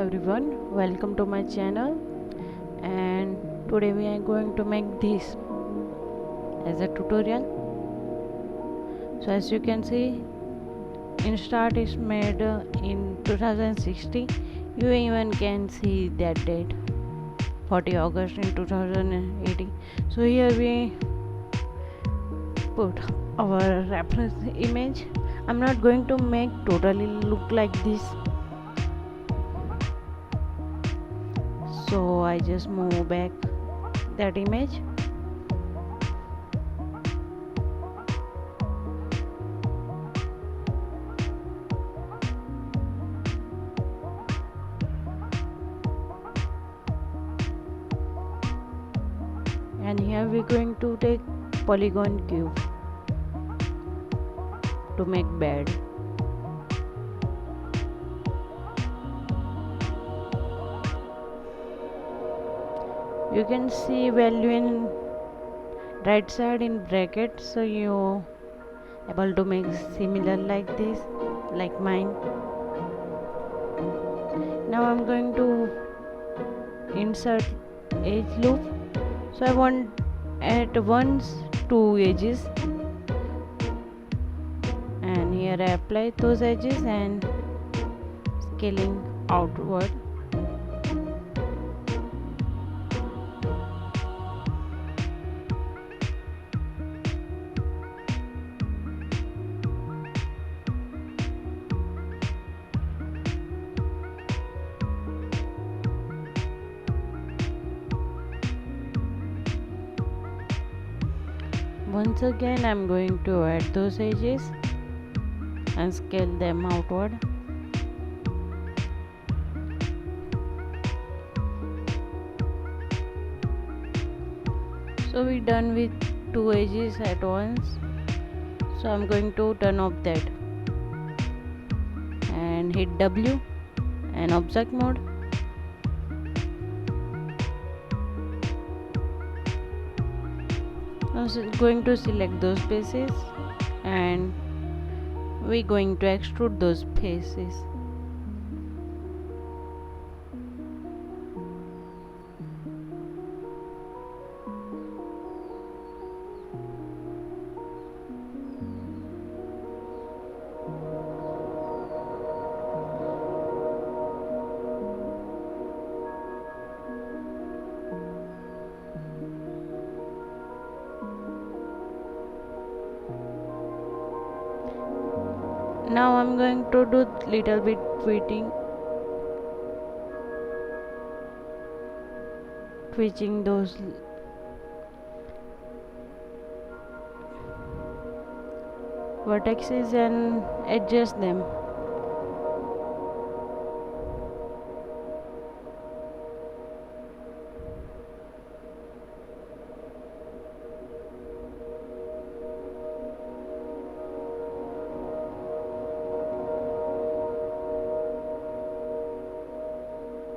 everyone, welcome to my channel. And today we are going to make this as a tutorial. So as you can see, Instart is made in 2016. You even can see that date, 40 August in 2018. So here we put our reference image. I'm not going to make totally look like this, so I just move back that image. And here we're going to take polygon cube to make bed. You can see value in right side in bracket, so you able to make similar like this, like mine. Now I'm going to insert edge loop. So I want at once two edges, and here I apply those edges and scaling outward. Once again I'm going to add those edges and scale them outward. So we're done with two edges at once. So I'm going to turn off that and hit W and object mode. I'm going to select those faces and we're going to extrude those faces. Now I'm going to do little bit twitching those vertices and adjust them.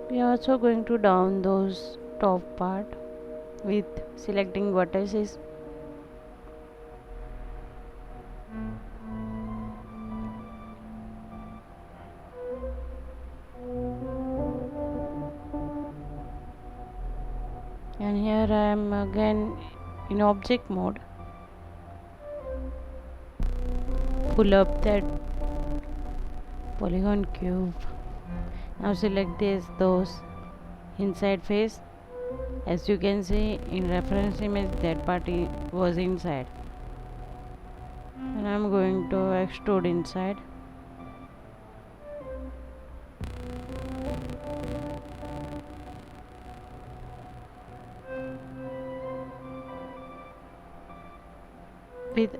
We are also going to down those top part with selecting vertices. And here I am again in object mode. Pull up that polygon cube. Now select those inside face. As you can see in reference image, that part was inside, and I'm going to extrude inside. With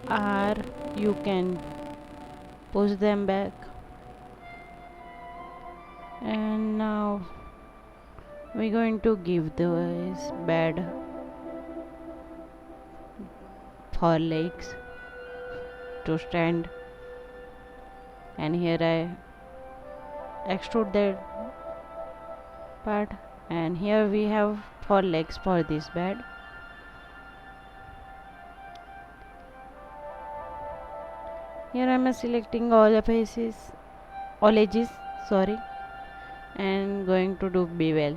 R you can push them back. And now we're going to give this bed 4 legs to stand, and here I extrude that part, and here we have 4 legs for this bed. Here I am selecting all the faces, all edges, sorry, and going to do bevel.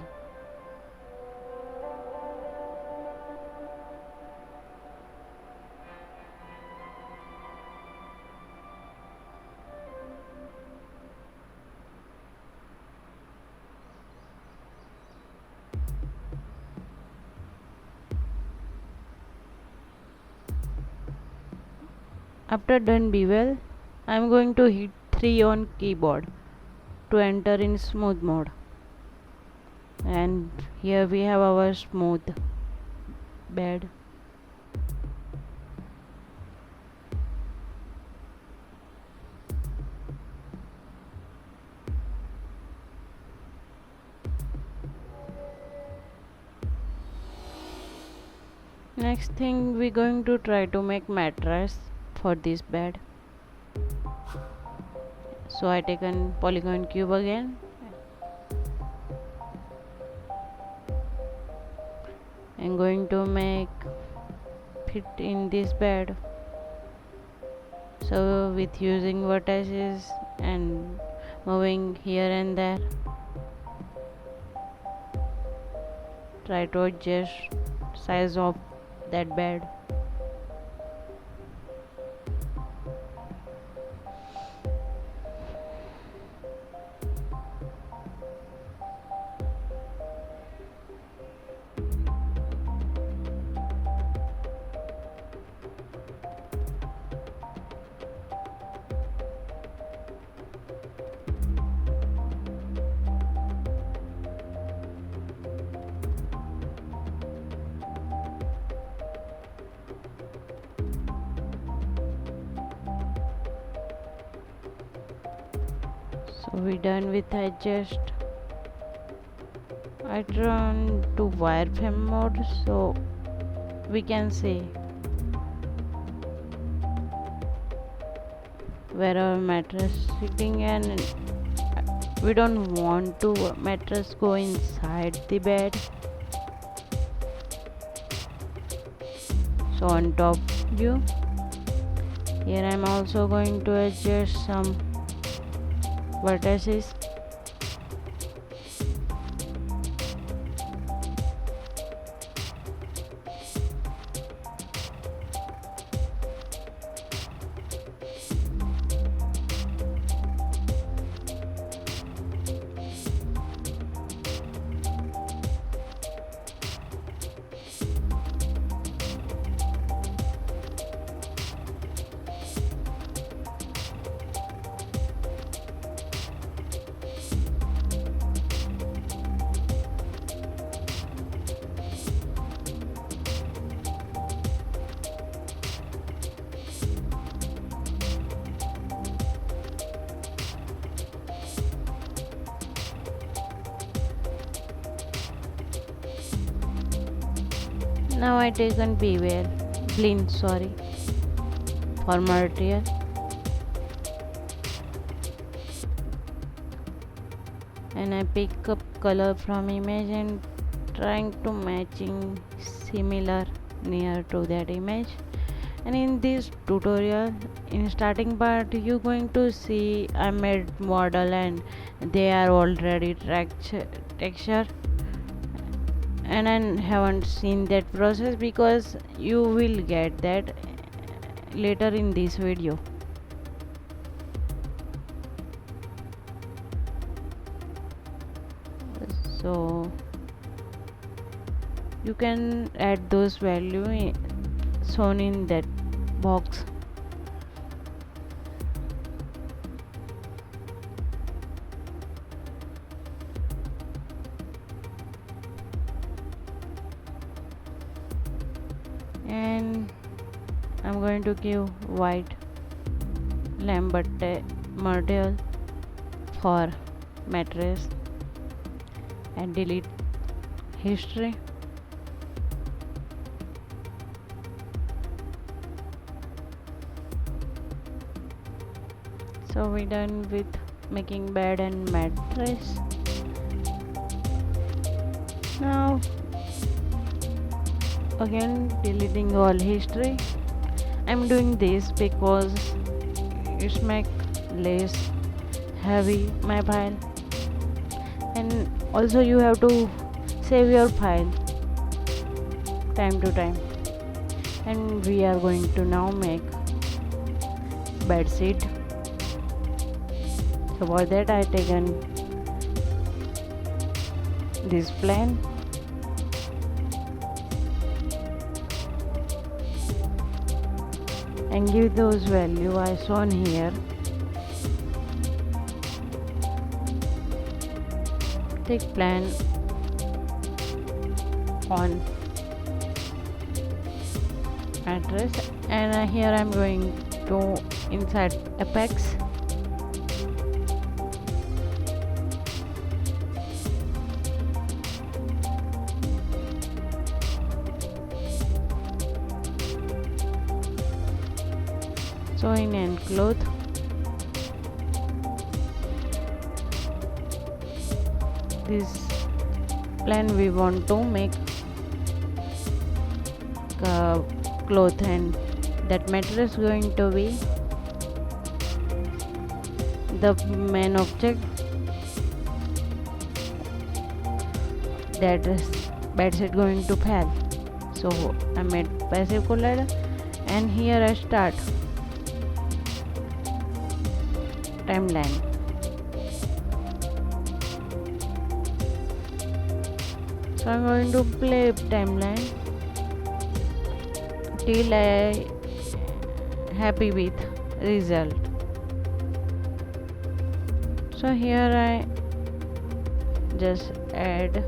After done bevel, I am going to hit 3 on keyboard to enter in smooth mode, and here we have our smooth bed. Next thing, we're going to try to make mattress for this bed. So I taken polygon cube again and going to make fit in this bed. So with using vertices and moving here and there, try to adjust size of that bed. So we done with adjust. I turn to wireframe mode so we can see where our mattress sitting, and we don't want to mattress go inside the bed. So on top view, here I'm also going to adjust some vertices. Now I taken bevel, blend for material, and I pick up color from image and trying to matching similar near to that image. And in this tutorial, in starting part, you going to see I made model and they are already texture, and I haven't seen that process because you will get that later in this video. So you can add those value shown in that box. And I'm going to give white Lambert material for mattress and delete history. So we done with making bed and mattress. Now again deleting all history. I'm doing this because it's make less heavy my file. and also you have to save your file time to time. And we are going to now make bed sheet. So for that I taken this plan and give those value I shown here. Take plan on address, and here I'm going to inside Apex. So in enclose, this plan we want to make cloth, and that material is going to be the main object, that is bed sheet going to fail. So I made passive collider, and here I start timeline. So I'm going to play timeline till I happy with result. So here I just add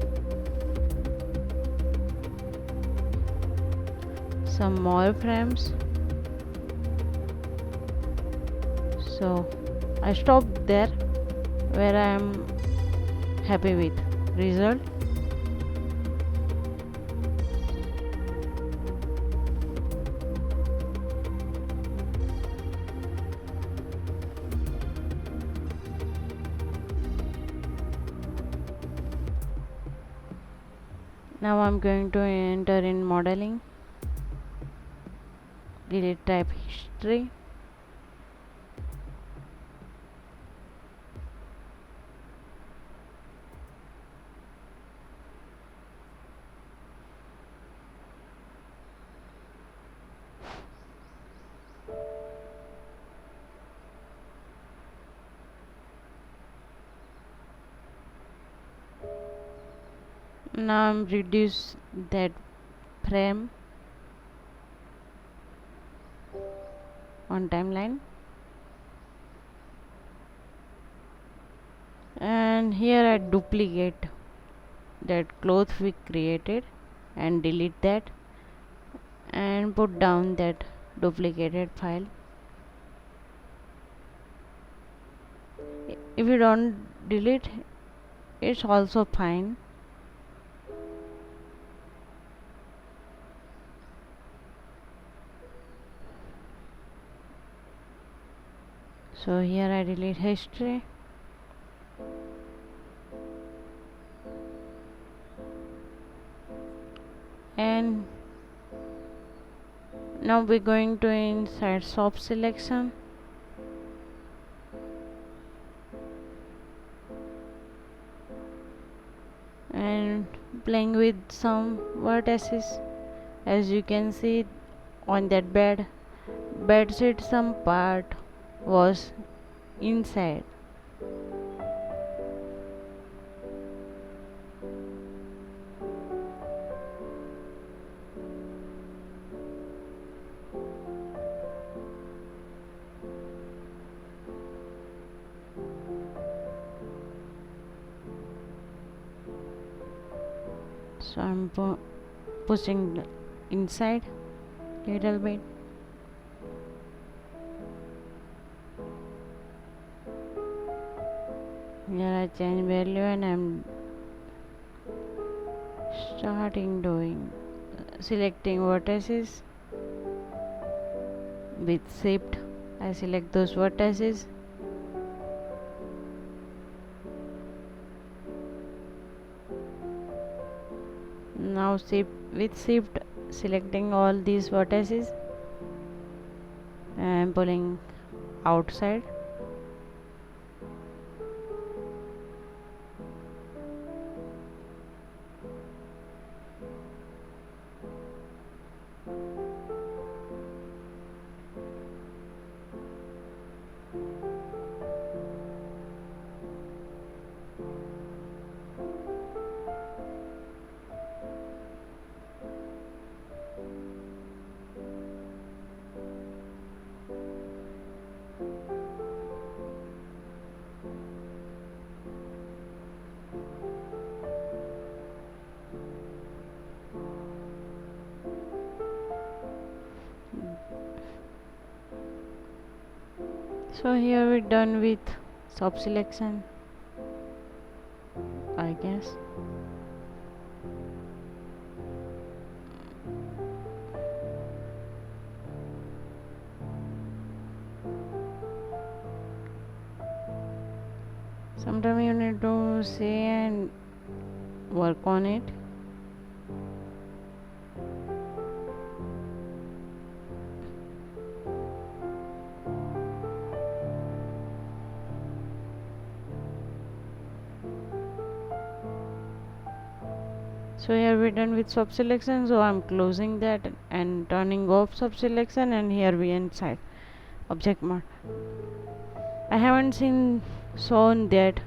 some more frames. So I stop there where I am happy with result. Now I'm going to enter in modeling, delete type history, now I'm reduce that frame on timeline, and here I duplicate that cloth we created and delete that and put down that duplicated file. If you don't delete, it's also fine. So here I delete history, and now we're going to inside soft selection, and playing with some vertices. As you can see on that bed sheet, some part was inside. So I'm pushing inside little bit. Here I change value, and I'm starting doing selecting vertices with shift. I select those vertices. Now shift selecting all these vertices and pulling outside. So here we're done with sub selection, I guess. Sometimes you need to say and work on it. So here we're done with sub selection, so I'm closing that and turning off sub selection, and here we inside object mode. I haven't seen shown that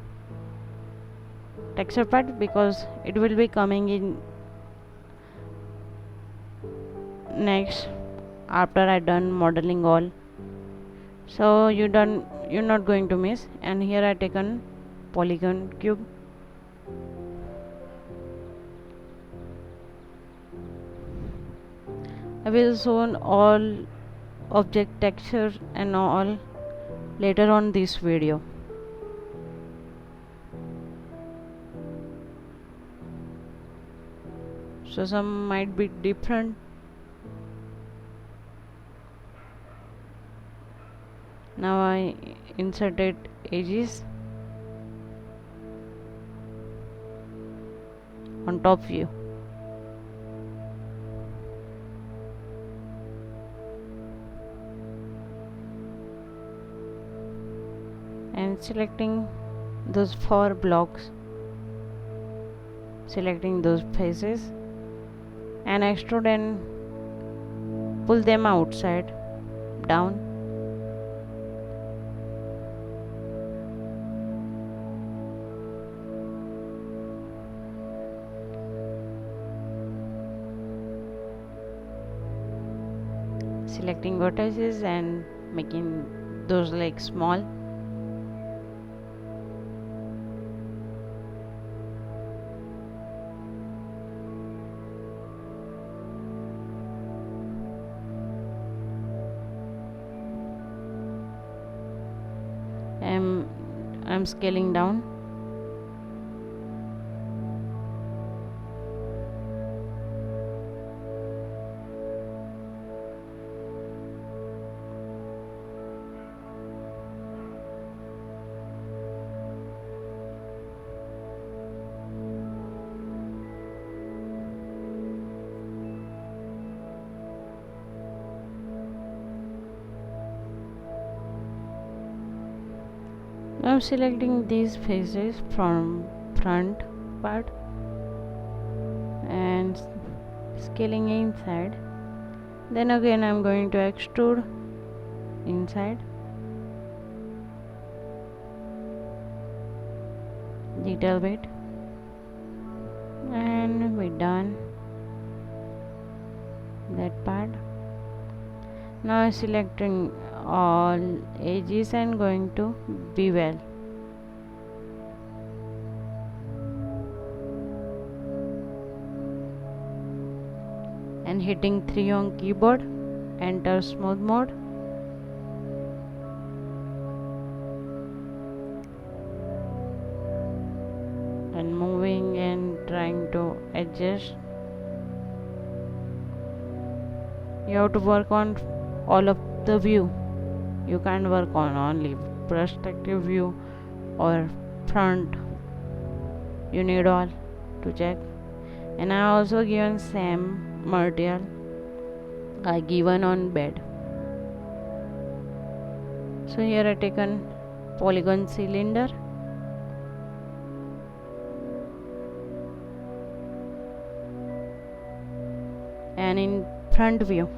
texture part because it will be coming in next after I done modeling all. So you're not going to miss. And here I taken polygon cube. I will show all object texture and all later on this video. So some might be different. Now I inserted edges on top view. And selecting those 4 blocks, selecting those faces and extrude and pull them outside down. Selecting vertices and making those like small. I'm scaling down. I'm selecting these faces from front part and scaling inside. Then again I'm going to extrude inside, little bit, and we're done that part. Now I'm selecting all edges and going to bevel. And hitting 3 on keyboard, enter smooth mode. And moving and trying to adjust. You have to work on all of the view. You can't work on only perspective view or front. You need all to check. And I also given same material I given on bed. So here I taken polygon cylinder and in front view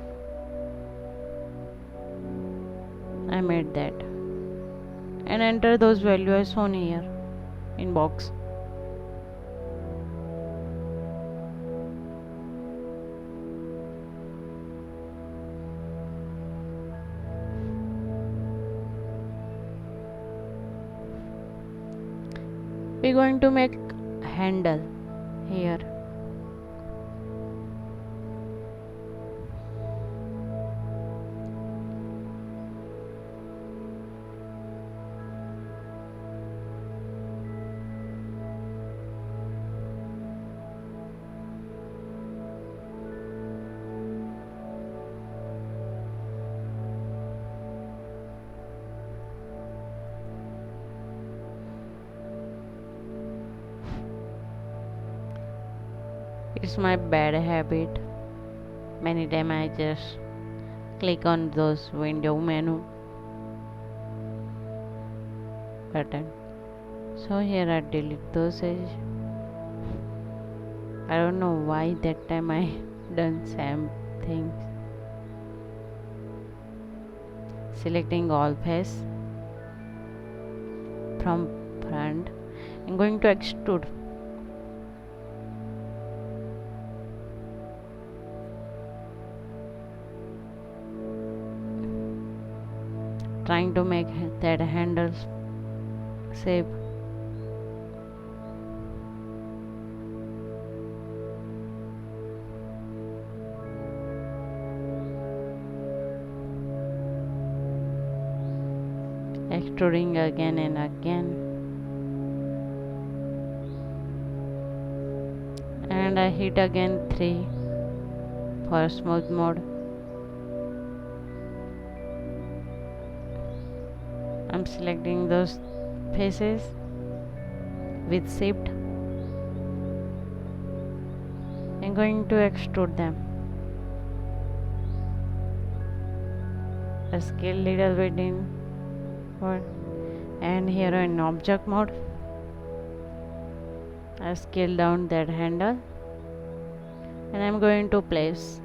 I made that and enter those values shown here in box. We're going to make handle here. It's my bad habit. Many times I just click on those window menu button. So here I delete those edge. I don't know why that time I done same things. Selecting all face from front. I'm going to extrude. Trying to make that handle shape. Extruding again and again, and I hit again 3 for smooth mode. I'm selecting those faces with shift. I'm going to extrude them. I scale little bit in forward, and here in object mode I scale down that handle, and I'm going to place.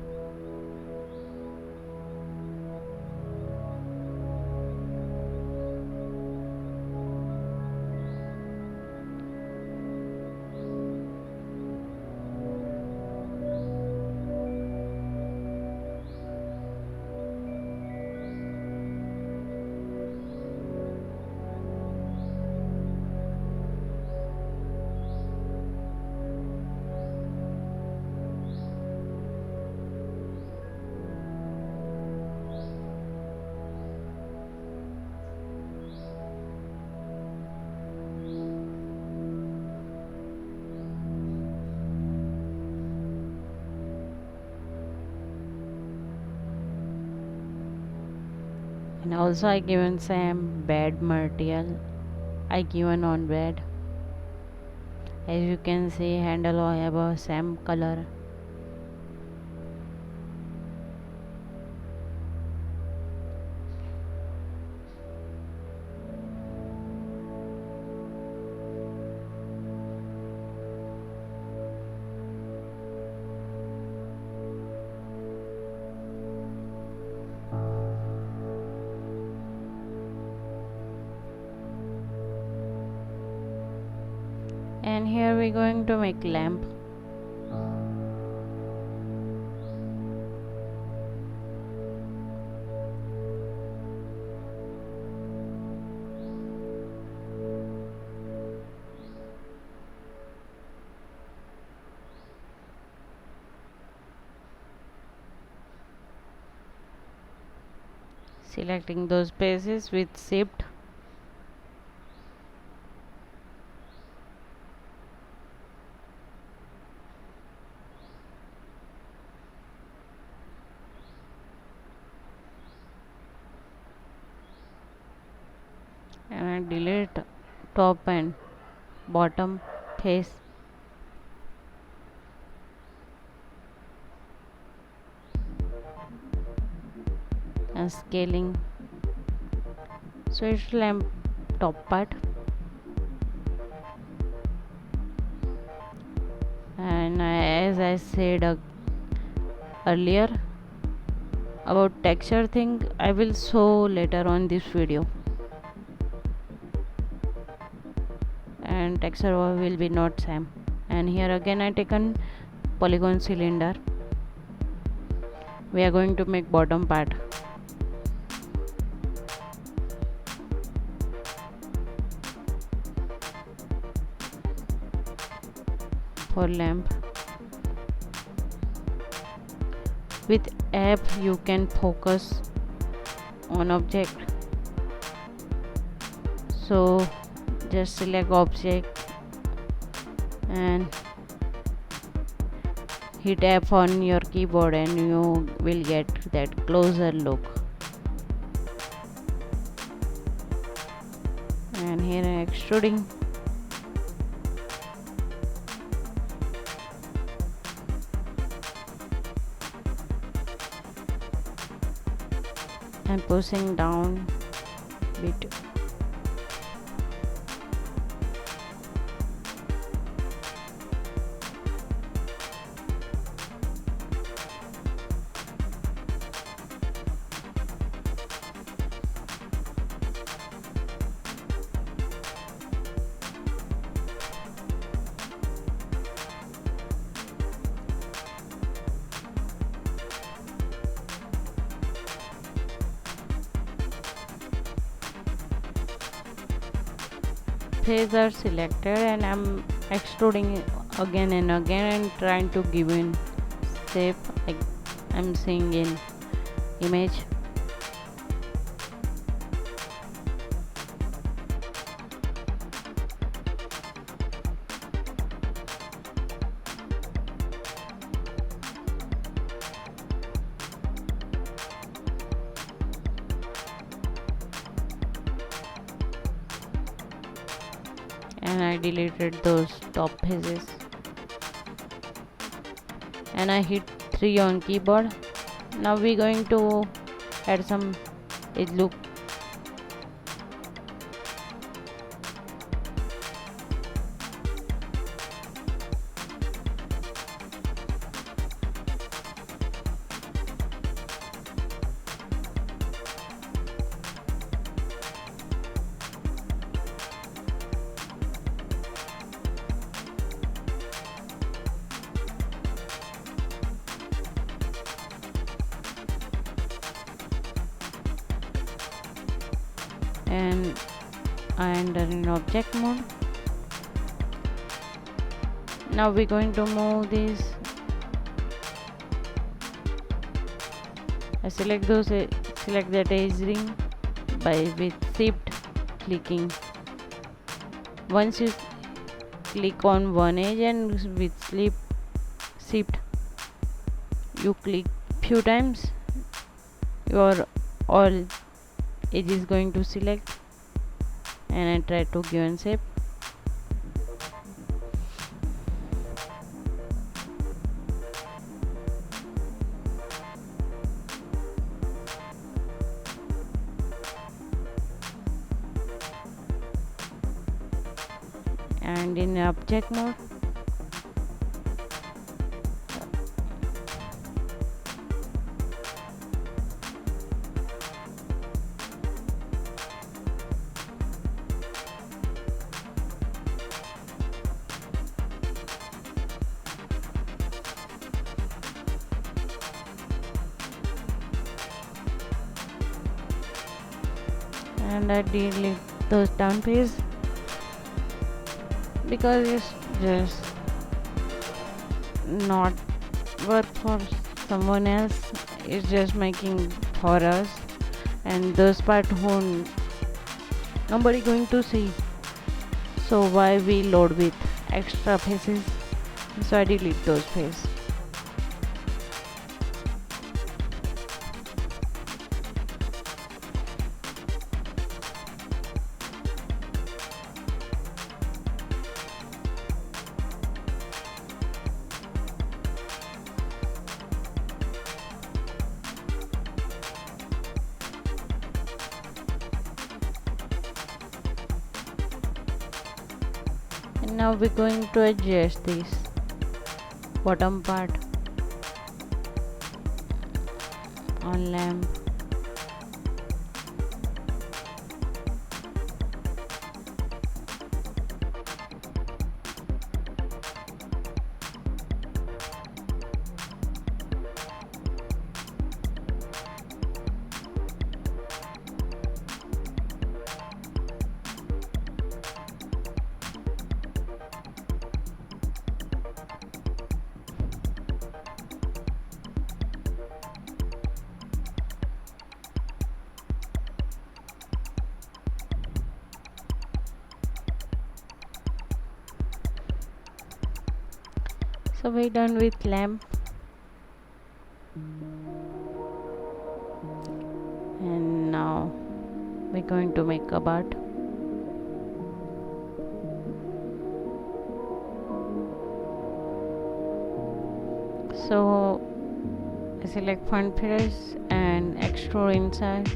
And also I given some bed material. I given on bed. As you can see, handle I have a same color. And here we're going to make lamp. Selecting those spaces with shift. And I delete top and bottom face. And scaling switch lamp top part. And as I said earlier about texture thing, I will show later on this video. And texture will be not same. And here again I taken polygon cylinder. We are going to make bottom part. For lamp, with app you can focus on object. So just select object and hit F on your keyboard and you will get that closer look. And here I am extruding. I'm pushing down bit. Faces are selected and I'm extruding again and again and trying to give in shape like I'm seeing in image. And I deleted those top faces and I hit 3 on keyboard. Now we're going to add some edge loop. And I enter in object mode. Now we're going to move this. I select select that edge ring with shift clicking. Once you click on one edge and with shift you click few times, your all edge is going to select, and I try to give an shape. And in object mode, and I delete those down face because it's just not work for someone else, it's just making for us, and those part who nobody going to see, so why we load with extra faces, so I delete those faces. And now we're going to adjust this bottom part on lamp. So we're done with lamp, and now we're going to make a cupboard. So I select front face and extrude inside.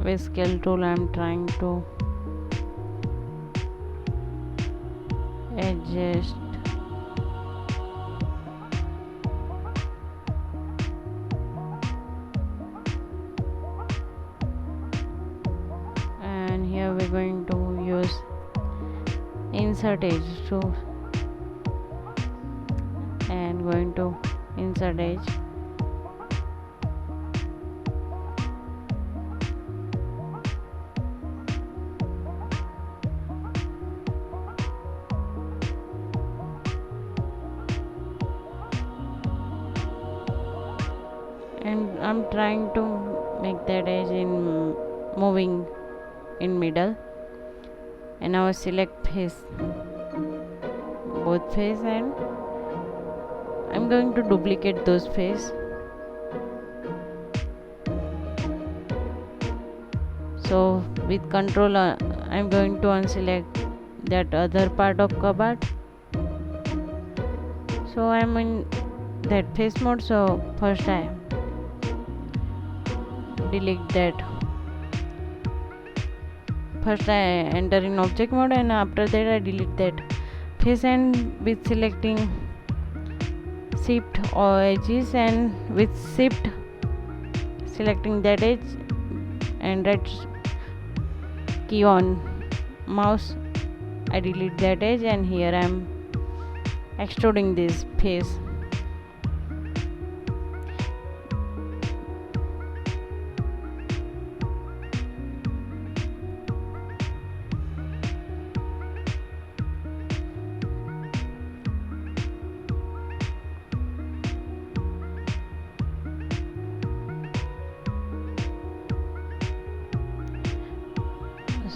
with scale tool I'm trying to adjust and here we're going to use insert edge tool and going to insert edge and I'm trying to make that edge in moving in middle and now select face, both face, and I'm going to duplicate those face. So with control I'm going to unselect that other part of cupboard. So I'm in that face mode, so first I delete that. First I enter in object mode and after that I delete that face, and with selecting shift or edges and with shift selecting that edge and right key on mouse I delete that edge, and here I am extruding this face.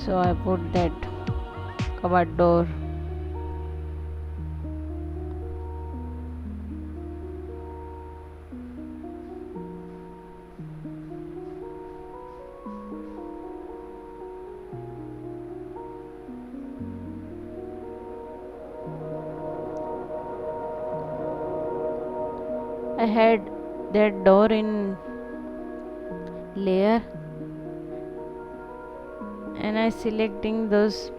So I put that cupboard door I had that door in layer and I selecting those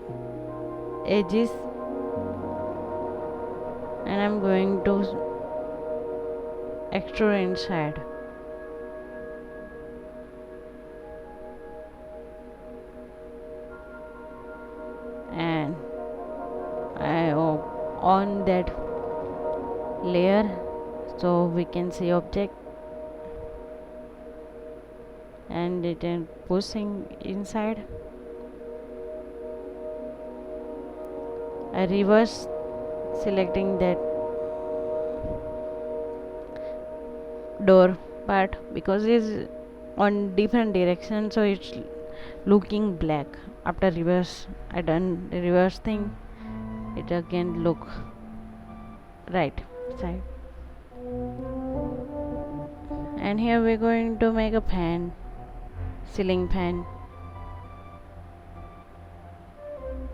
edges and I'm going to extrude inside. And I on that layer so we can see object and it is pushing inside. I reverse selecting that door part because it's on different direction, so it's looking black. After reverse I done the reverse thing, it again look right side. And here we're going to make a fan, ceiling fan.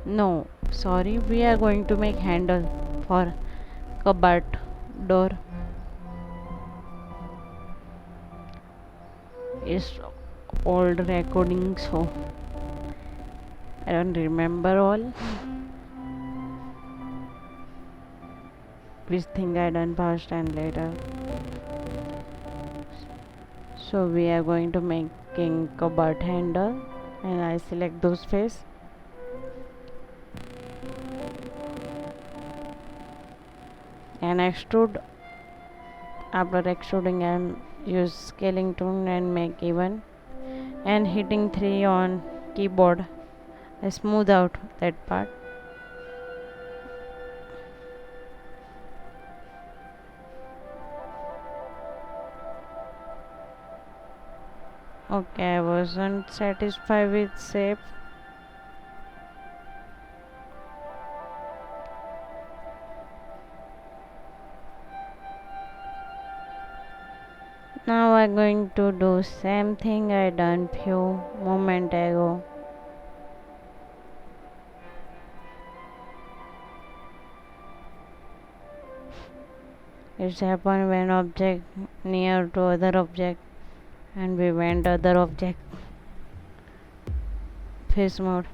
No, sorry, we are going to make handle for cupboard door. It's old recording, so I don't remember all which thing I done first and later. So we are going to making cupboard handle and I select those face and extrude. After extruding I use scaling tool and make even and hitting 3 on keyboard I smooth out that part. Okay, I wasn't satisfied with shape. Now I'm going to do same thing I done few moment ago. It's happened when object near to other object and we went other object. face mode.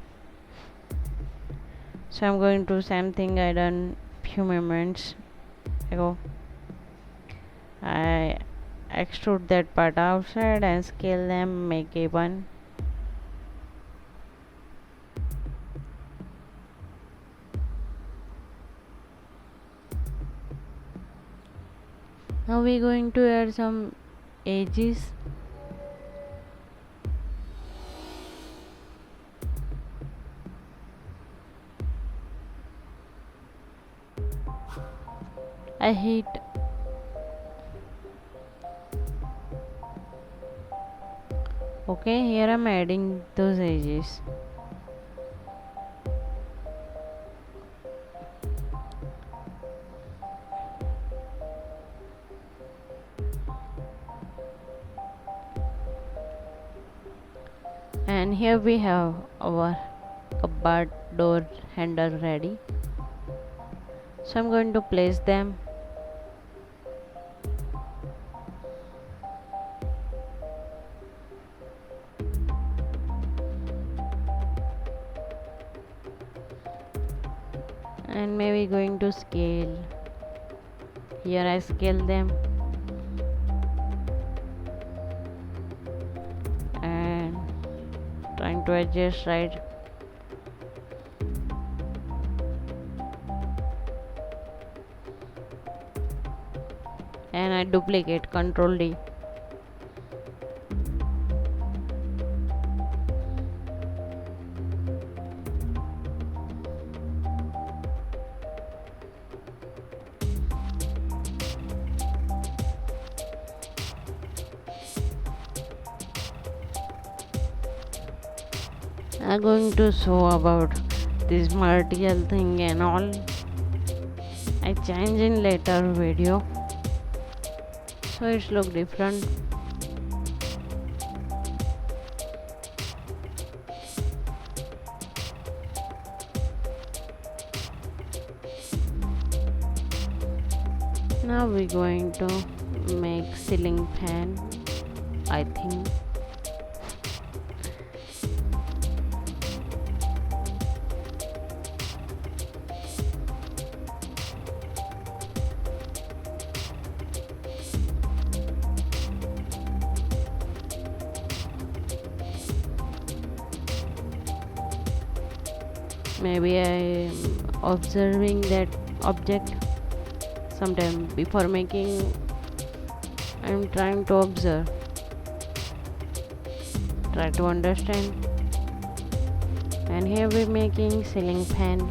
So I'm going to same thing I done few moments ago. I extrude that part outside and scale them, make a one. Now we're going to add some edges. I hit okay, here I'm adding those edges. And here we have our cupboard door handle ready. So I'm going to place them. And maybe going to scale. Here I scale them. And trying to adjust right. And I duplicate, Control D. I'm going to show about this material thing and all. I change in later video, so it's look different. Now we're going to make ceiling fan, I think. Maybe I am observing that object sometime before making. I'm trying to observe, try to understand. And here we're making ceiling fan.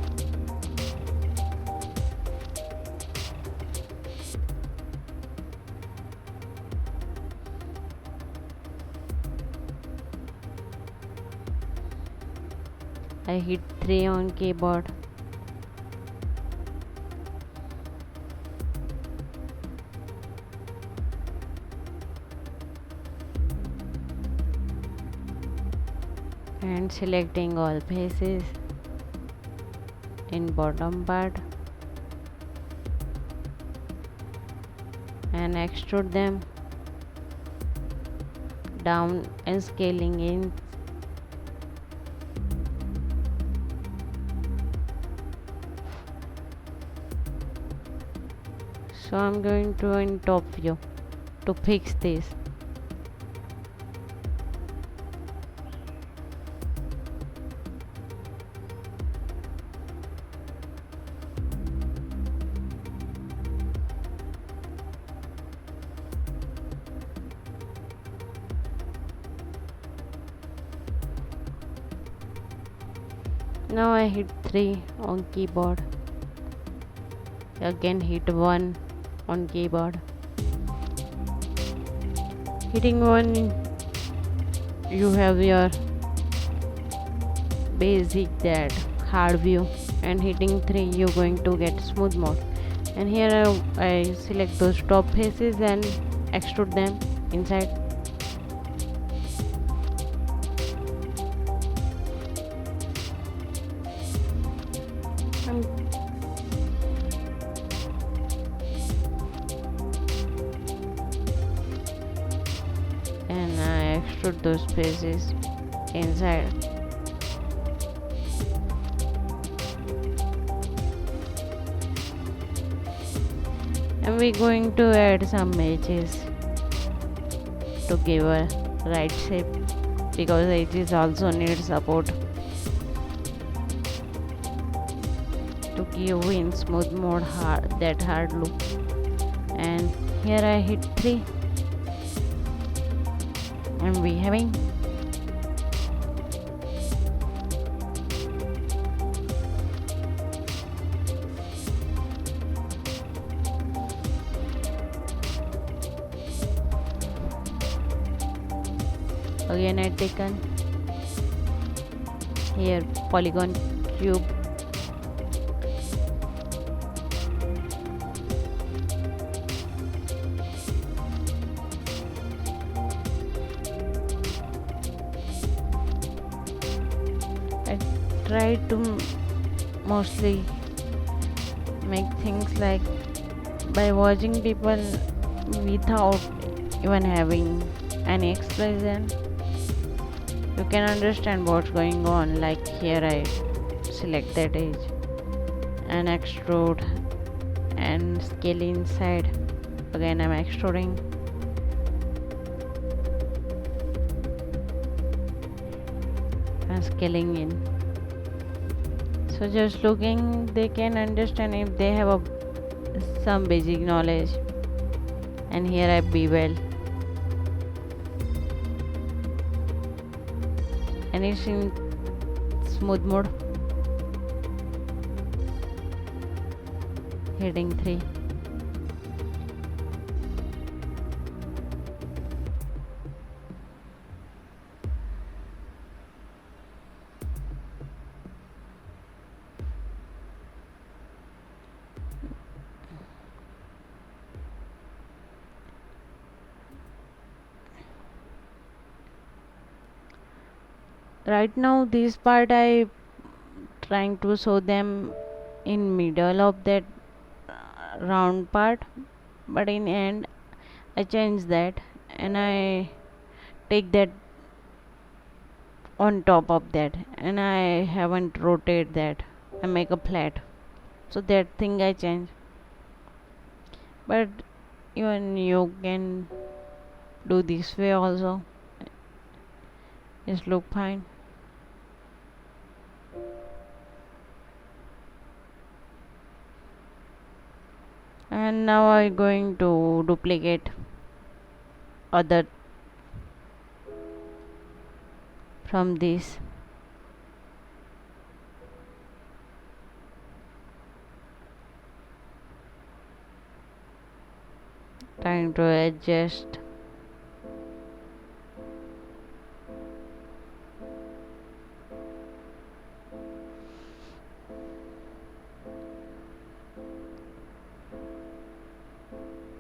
I hit 3 on keyboard. And selecting all faces in bottom part and extrude them down and scaling in. So I'm going to in top view to fix this. Now I hit 3 on keyboard. Again hit 1 on keyboard. Hitting 1, you have your basic that hard view, and hitting 3 you're going to get smooth mode. And here I select those top faces and extrude them inside. And I extrude those faces inside. and we're going to add some edges to give a right shape, because edges also need support to give in smooth mode that hard look. And here I hit 3 and we having again I taken here polygon cube I try to mostly make things like by watching people without even having any explanation, you can understand what's going on. Like here I select that edge and extrude and scale inside. Again I'm extruding and scaling in. So just looking, they can understand if they have some basic knowledge. And here I bevel, and it's in smooth mode, hitting 3. Right now this part I trying to show them in middle of that round part, but in end I change that and I take that on top of that, and I haven't rotate that, I make a flat, so that thing I change. But even you can do this way also, just look fine. And now I'm going to duplicate other from this. Trying to adjust.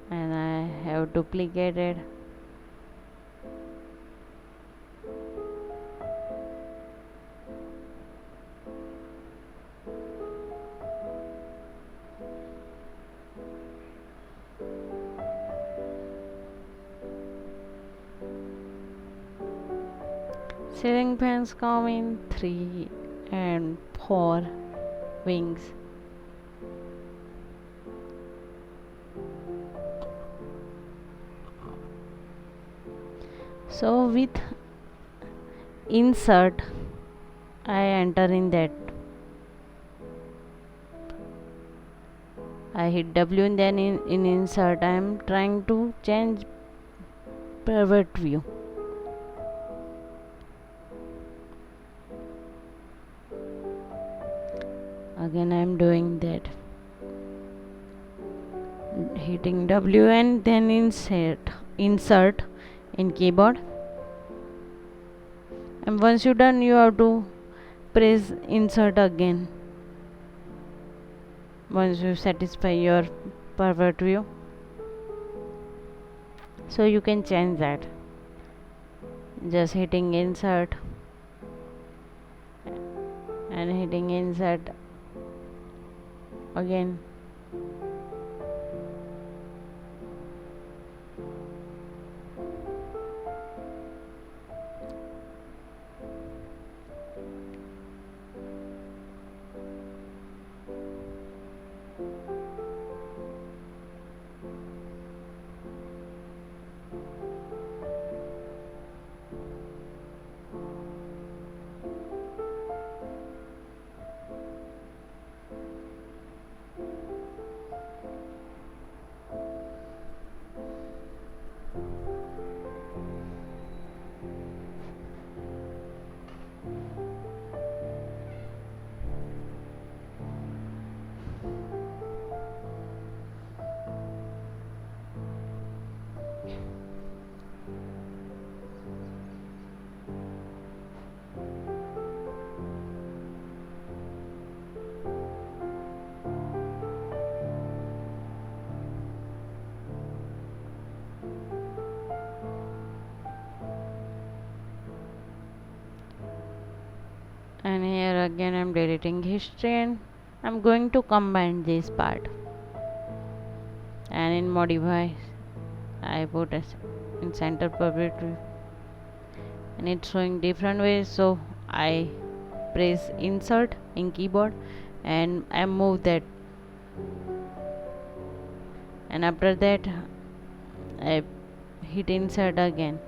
And I have duplicated. Ceiling fans come in 3 and 4 wings. So with insert I enter in that, I hit W and then in insert I am trying to change pivot view. Again I am doing that, hitting W and then insert in keyboard, and once you're done you have to press insert again once you satisfy your pivot view. So you can change that, just hitting insert and hitting insert again. and here again I'm deleting history, and I'm going to combine this part, and in modify I put as in center public view, and it's showing different ways, so I press insert in keyboard and I move that, and after that I hit insert again.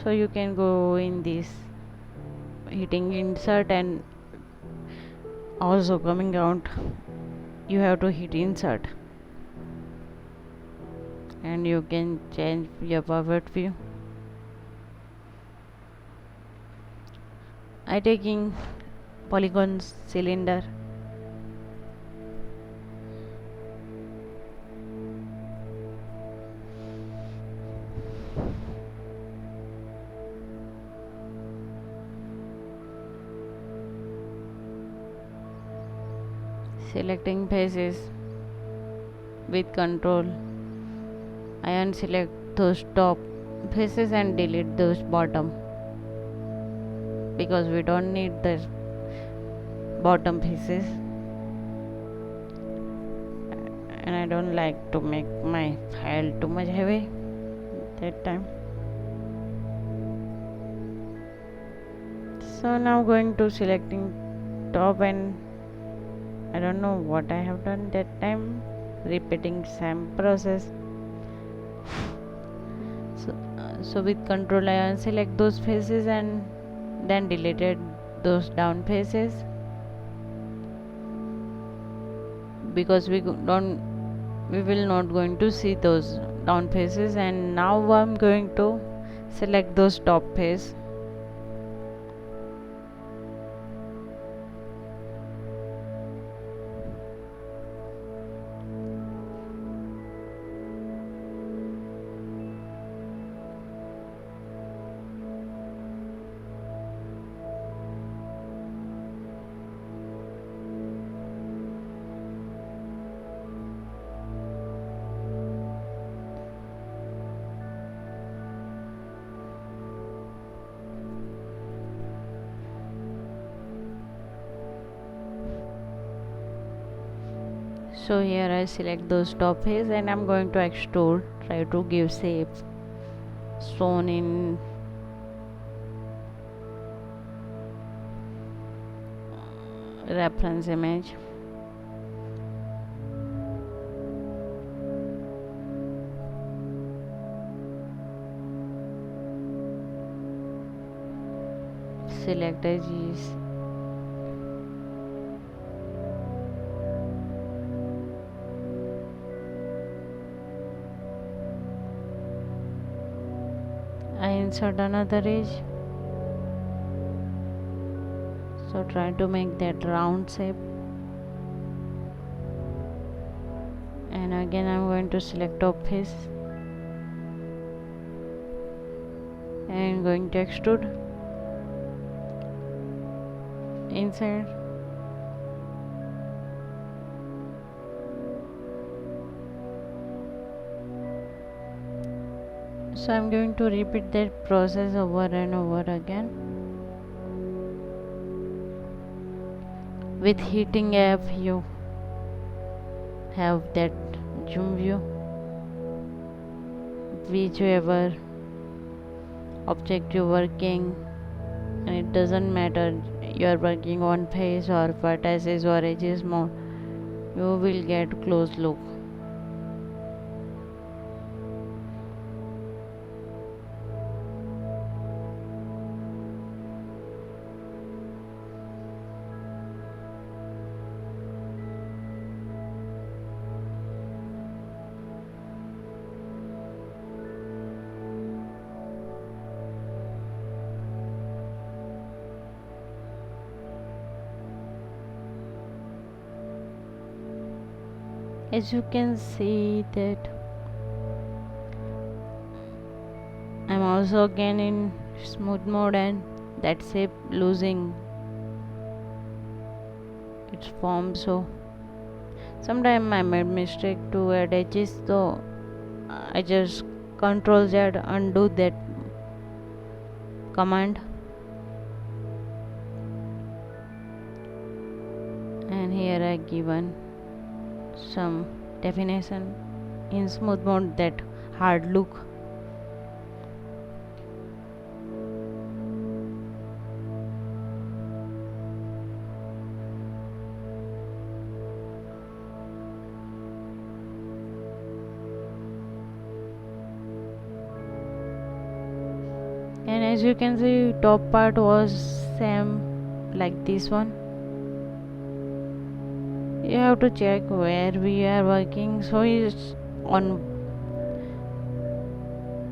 So you can go in this hitting insert, and also coming out you have to hit insert, and you can change your pivot view. I taking polygon cylinder, selecting faces with control. I unselect those top faces and delete those bottom, because we don't need the bottom faces, and I don't like to make my file too much heavy that time. So now going to selecting top, and I don't know what I have done that time, repeating same process. So with control I unselect those faces and then deleted those down faces, because we will not going to see those down faces. And now I'm going to select those top face, so here I select those top face, and I'm going to extrude, try to give shape shown in reference image. Select edges, I insert another edge, so try to make that round shape, and again I'm going to select top face and going to extrude inside. So I'm going to repeat that process over and over again. With hitting F you have that zoom view, whichever object you're working, and it doesn't matter you are working on face or vertices or edges mode, you will get close look. As you can see that I'm also again in smooth mode, and that shape losing its form. So sometimes I made mistake to add edges, so I just Ctrl Z undo that command, and here I given some definition in smooth mode, that hard look. And as you can see, top part was same like this one. You have to check where we are working. So it's on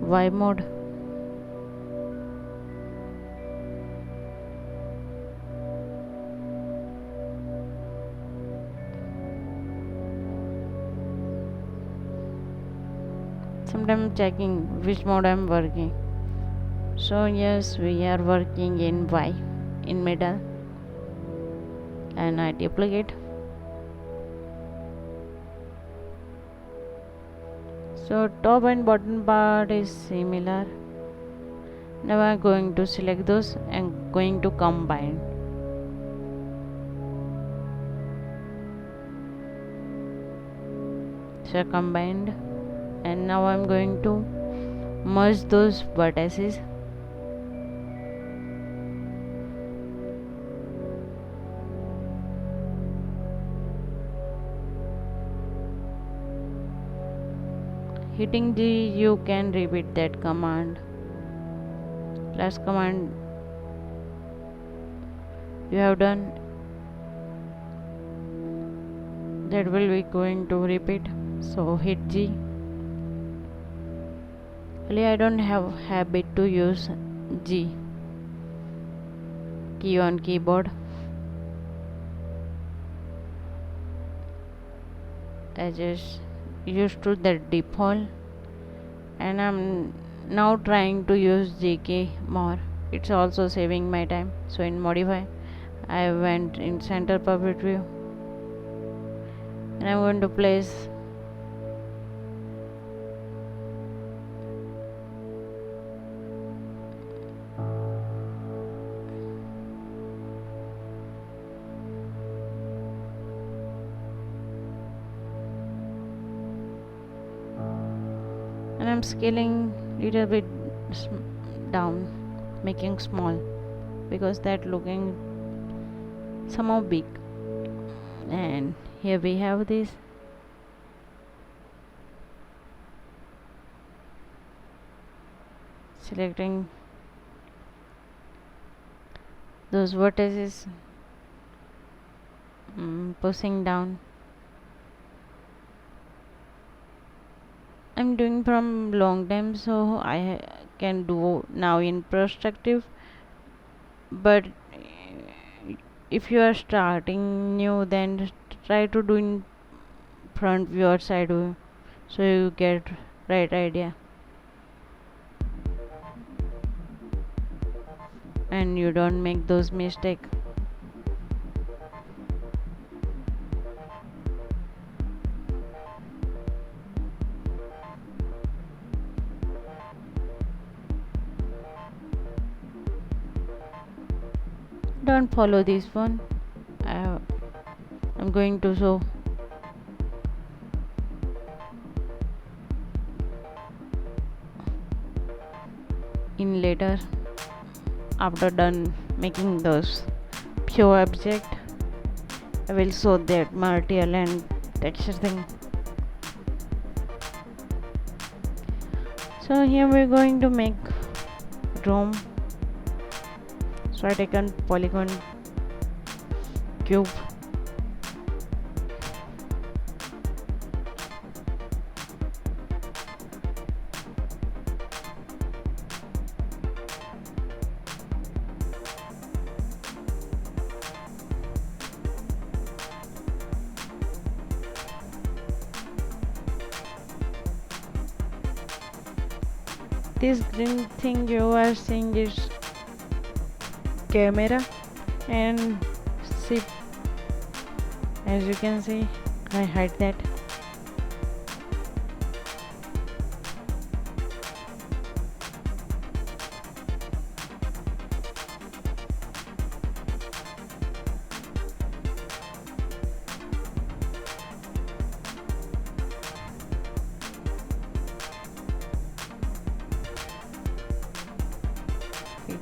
Y mode. Sometimes checking which mode I'm working. So yes, we are working in Y, in middle, and I duplicate. So top and bottom part is similar. Now I'm going to select those and going to combine. So combined, and now I'm going to merge those vertices. Hitting G, you can repeat that command. Last command you have done, that will be going to repeat. So hit G. Really, I don't have habit to use G key on keyboard. I just used to the default, and I'm now trying to use G key more. It's also saving my time. So in modify, I went in center puppet view, and I'm going to place and I'm scaling little bit down, making small, because that looking somehow big. And here we have this. Selecting those vertices, pushing down. I'm doing from long time, so I can do now in perspective. But if you are starting new, then try to do in front view or side view, so you get right idea and you don't make those mistakes. Don't follow this one. I'm going to show in later, after done making those pure object. I will show that material and texture thing. So here we're going to make room. So I taken polygon cube, this green thing you are seeing is camera and zip. As you can see, I hide that.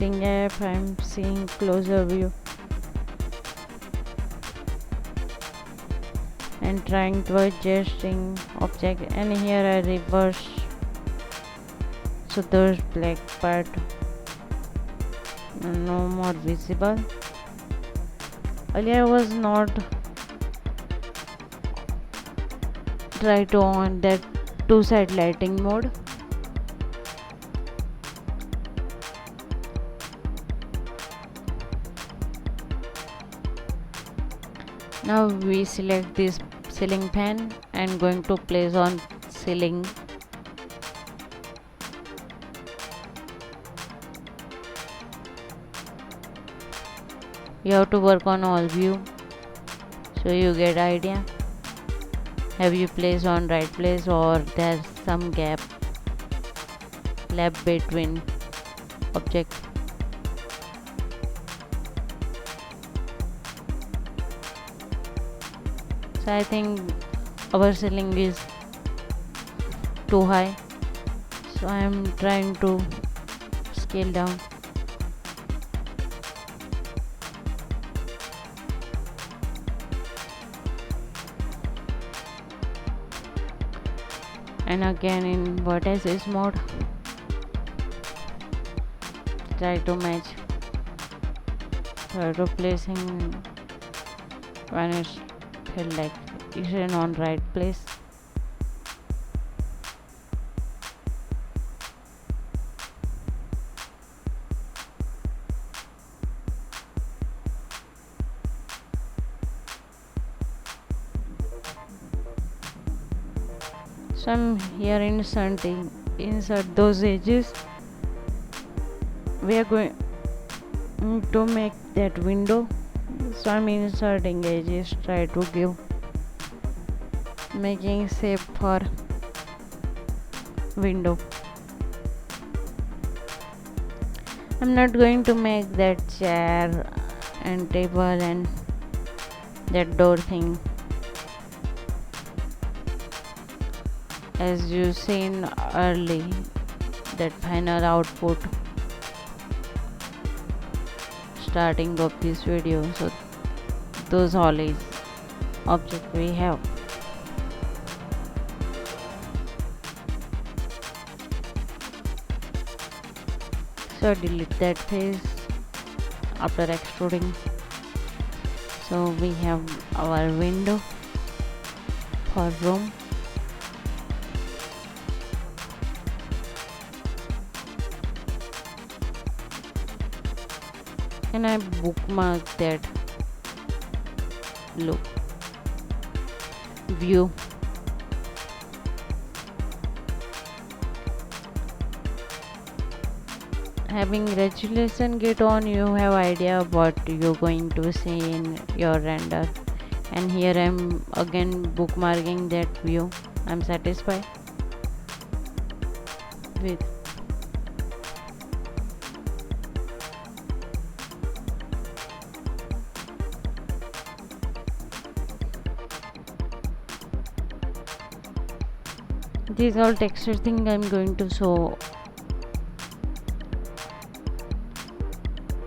editing app, I'm seeing closer view and trying to adjusting object, and here I reverse, so those black part no more visible. Earlier I was not try to on that two-side lighting mode. Now we select this ceiling fan and going to place on ceiling. You have to work on all view so you get idea. Have you placed on right place or there's some gap left between object. So I think our ceiling is too high, so I am trying to scale down. And again in vertices mode, try to match, try to placing when it's feel like it's in on right place. So I'm here insert those edges. We are going to make that window, so I'm inserting edges, try to give making shape for window. I'm not going to make that chair and table and that door thing. As you seen early, that final output starting of this video, so those all is object we have. So delete that face after extruding. So we have our window for room. And I bookmark that look view. Having resolution gate on, you have idea what you're going to see in your render. And here I'm again bookmarking that view. I'm satisfied with. These all texture thing I'm going to show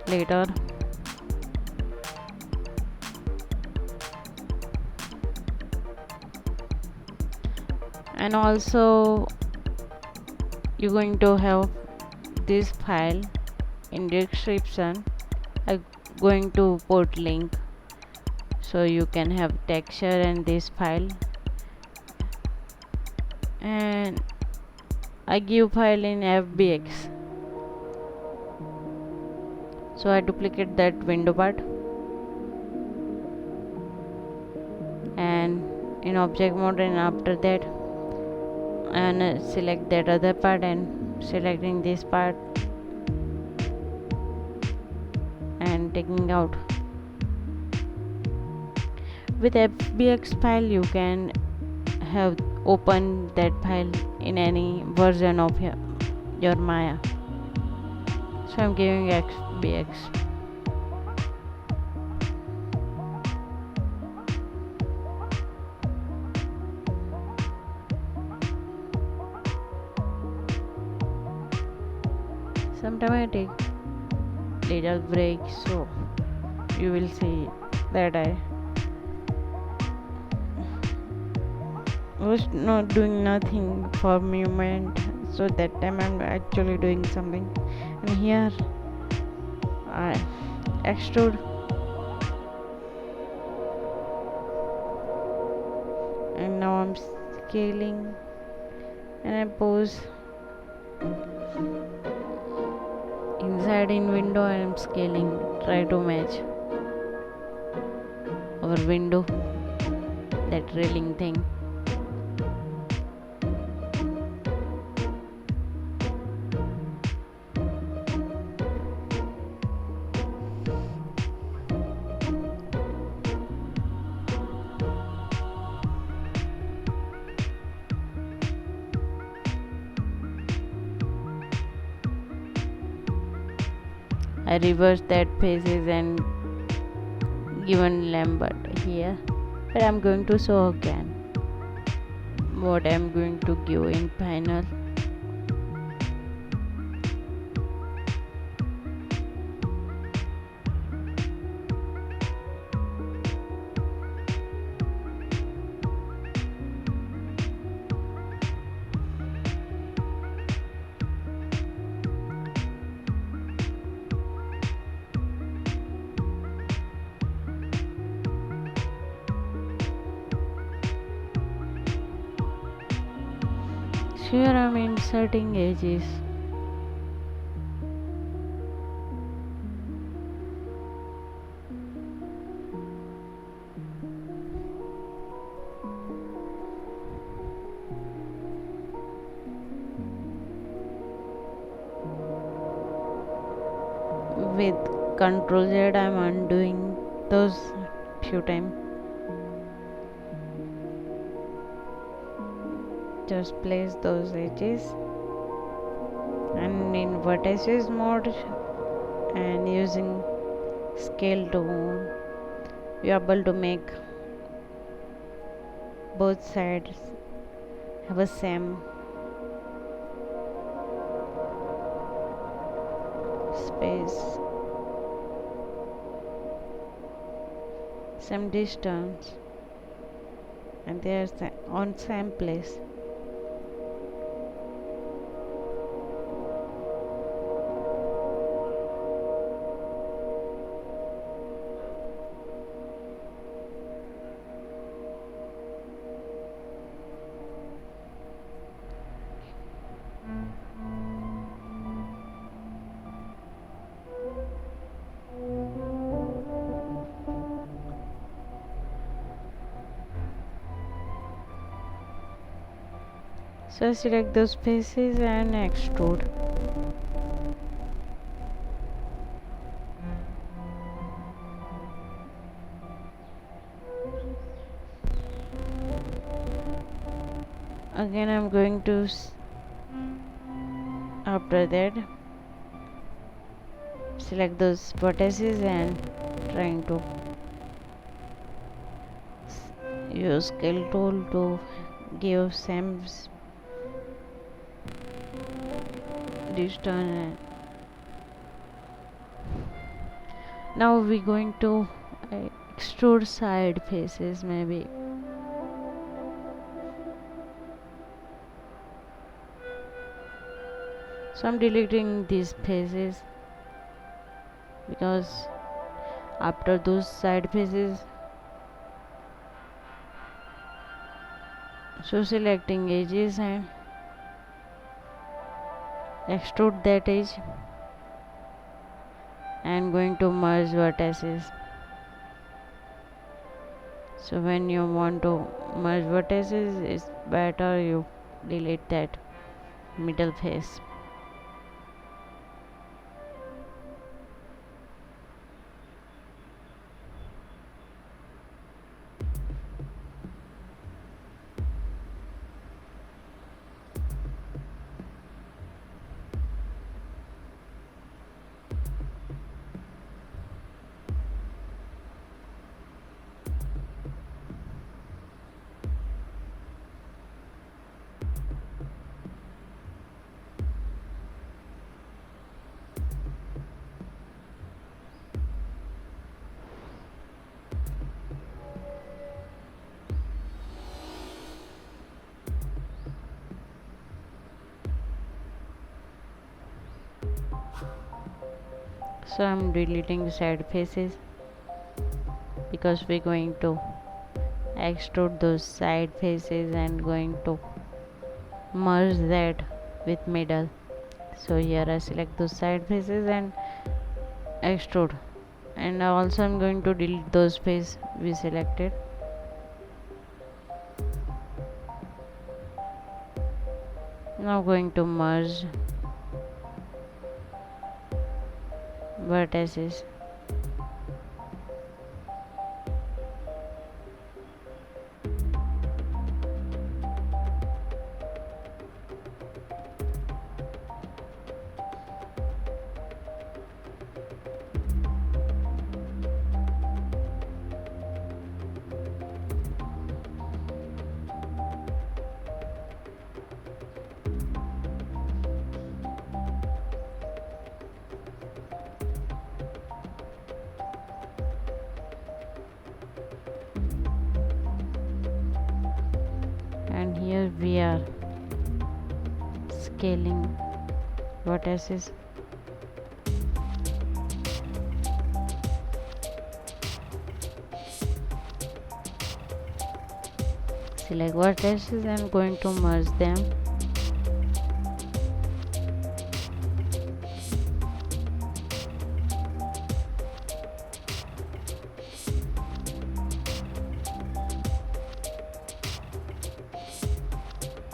later. And also you're going to have this file in description. I'm going to put link so you can have texture and this file. And I give file in FBX, so I duplicate that window part and in object mode, and after that and select that other part and selecting this part and taking out. With FBX file you can have open that file in any version of your Maya. So I'm giving FBX. Sometimes I take little break, so you will see that I was not doing nothing for a moment, so that time I'm actually doing something. And here I extrude, and now I'm scaling, and I pose inside in window, and I'm scaling, try to match our window, that railing thing. I reverse that faces and given Lambert here, but I'm going to show again what I'm going to give in final. Here I'm inserting edges. With Ctrl Z I'm undoing those few times. Just place those edges, and in vertices mode and using scale tool, you are able to make both sides have a same space, same distance, and they are on same place. So select those faces and extrude. Again I'm going to after that select those vertices and trying to use scale tool to give same distance. Now we're going to extrude side faces maybe. So I'm deleting these faces because after those side faces, so selecting edges and extrude that edge and going to merge vertices. So when you want to merge vertices, it's better you delete that middle face. So I'm deleting side faces because we're going to extrude those side faces and going to merge that with middle. So here I select those side faces and extrude, and also I'm going to delete those faces we selected. Now going to merge vertices. And here we are scaling vertices. Select vertices and going to merge them.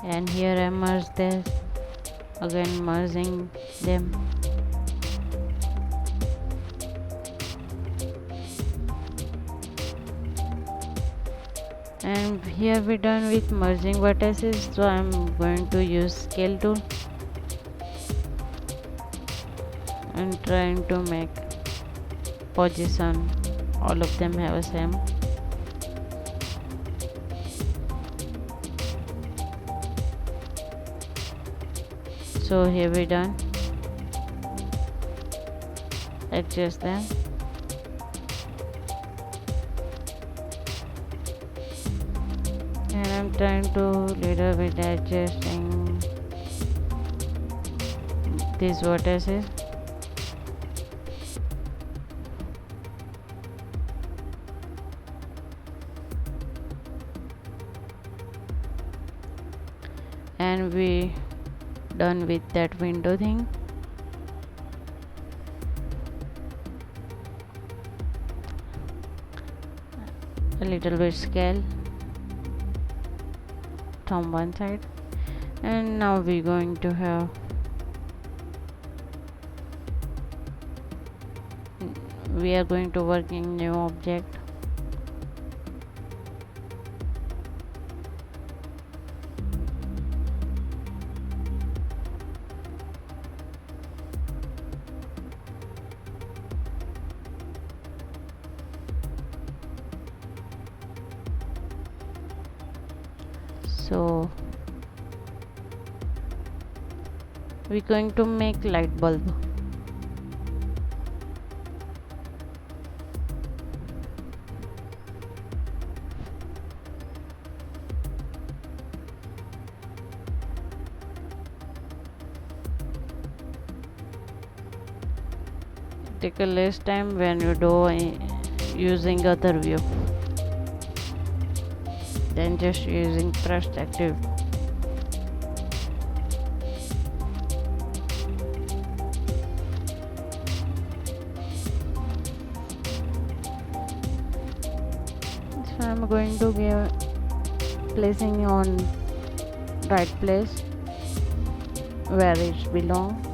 And here I merge this, again merging them. And here we're done with merging vertices, so I'm going to use scale tool and trying to make position all of them have a same. So here we done. Adjust them. And I'm trying to little bit adjusting these vertices. And we done with that window thing. A little bit scale from one side, and now we're going to have we are going to work in new object. So we're going to make light bulb. Take a less time when you do using other view than just using perspective. So I'm going to give placing on right place where it belongs.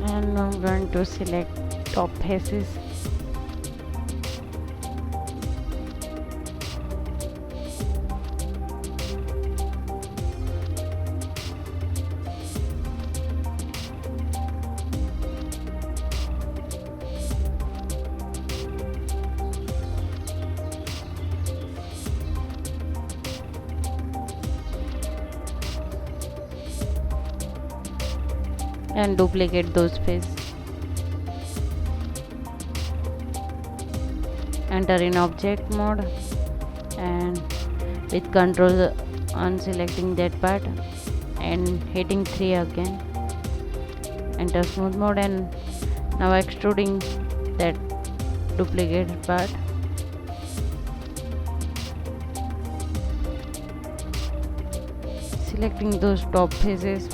And I'm going to select top faces. and duplicate those faces. Enter in object mode and with control unselecting that part and hitting 3 again. Enter smooth mode and now extruding that duplicated part. Selecting those top faces.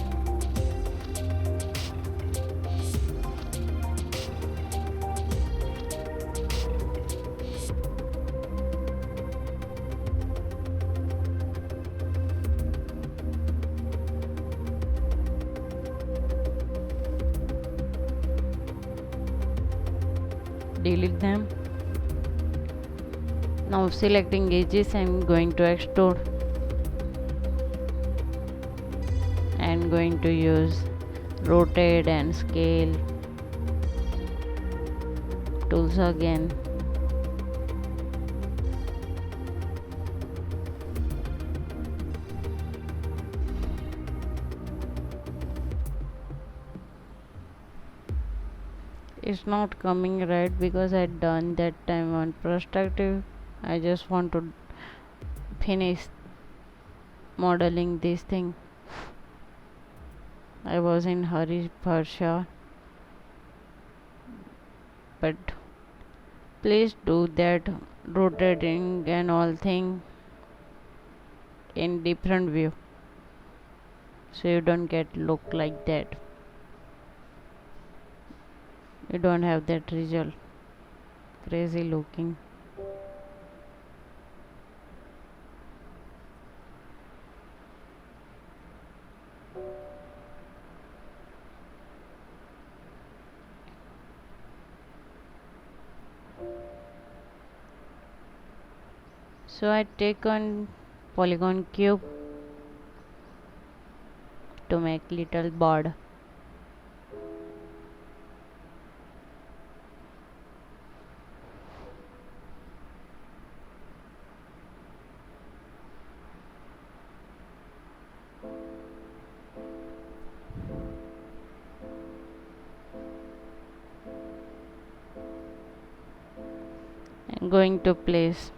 Delete them. Now selecting edges and going to extrude and going to use rotate and scale tools again. It's not coming right because I done that time on perspective. I just want to finish modeling this thing. I was in hurry for sure, but please do that rotating and all thing in different view so you don't get look like that. You don't have that result crazy looking. So I take on polygon cube to make little board. I'm going to place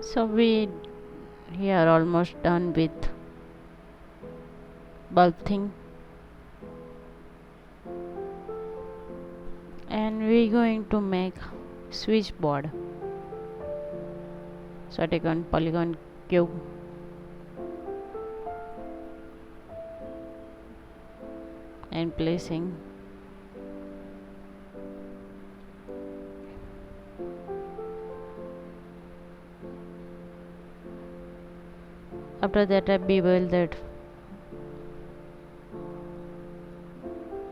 so we are almost done with bulb thing and we're going to make switchboard. So I take on polygon cube and placing after that I bevel that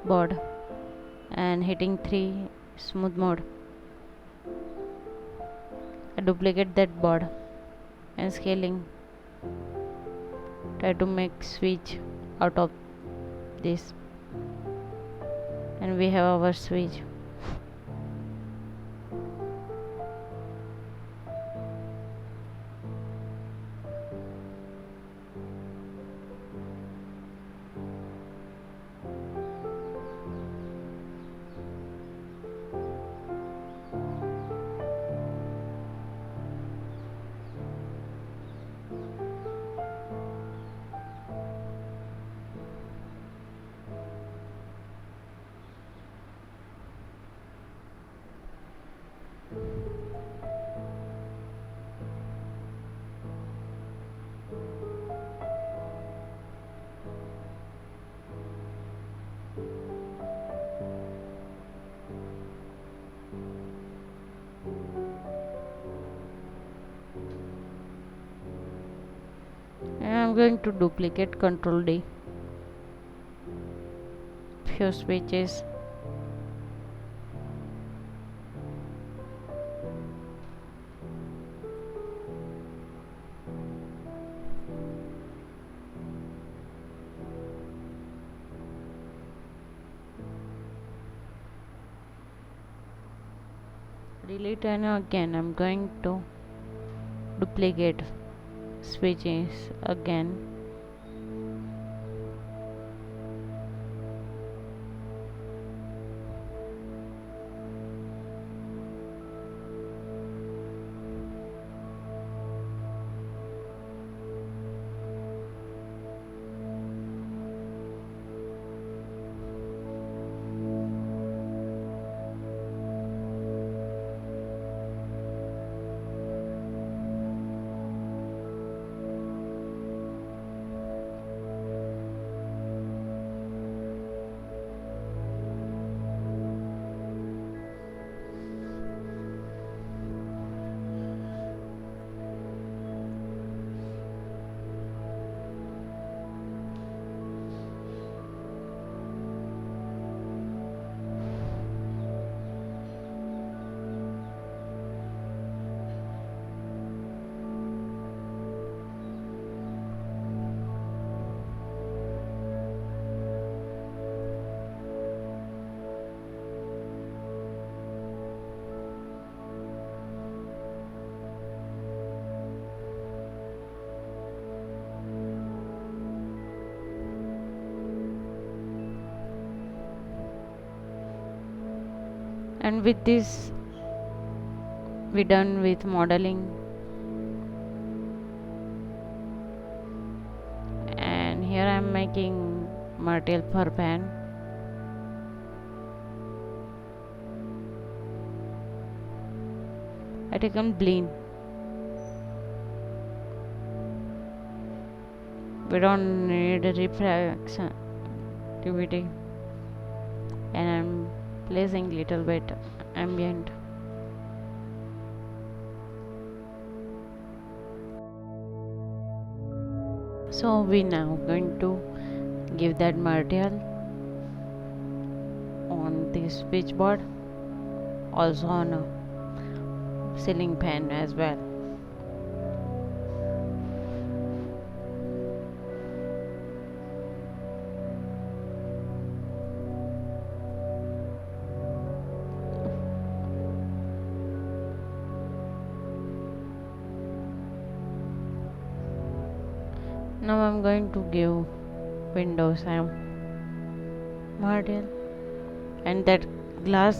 board and hitting 3 smooth mode. I duplicate that board and scaling. Try to make switch out of this and we have our switch. going to duplicate Control D, few switches. Delete, and again I'm going to duplicate switches again. And with this we done with modeling, and here I am making material for pen. I taken blend. We don't need refraction activity, and I'm placing little bit ambient. So we now going to give that material on the switchboard, also on a ceiling fan as well. Now I'm going to give windows material, and that glass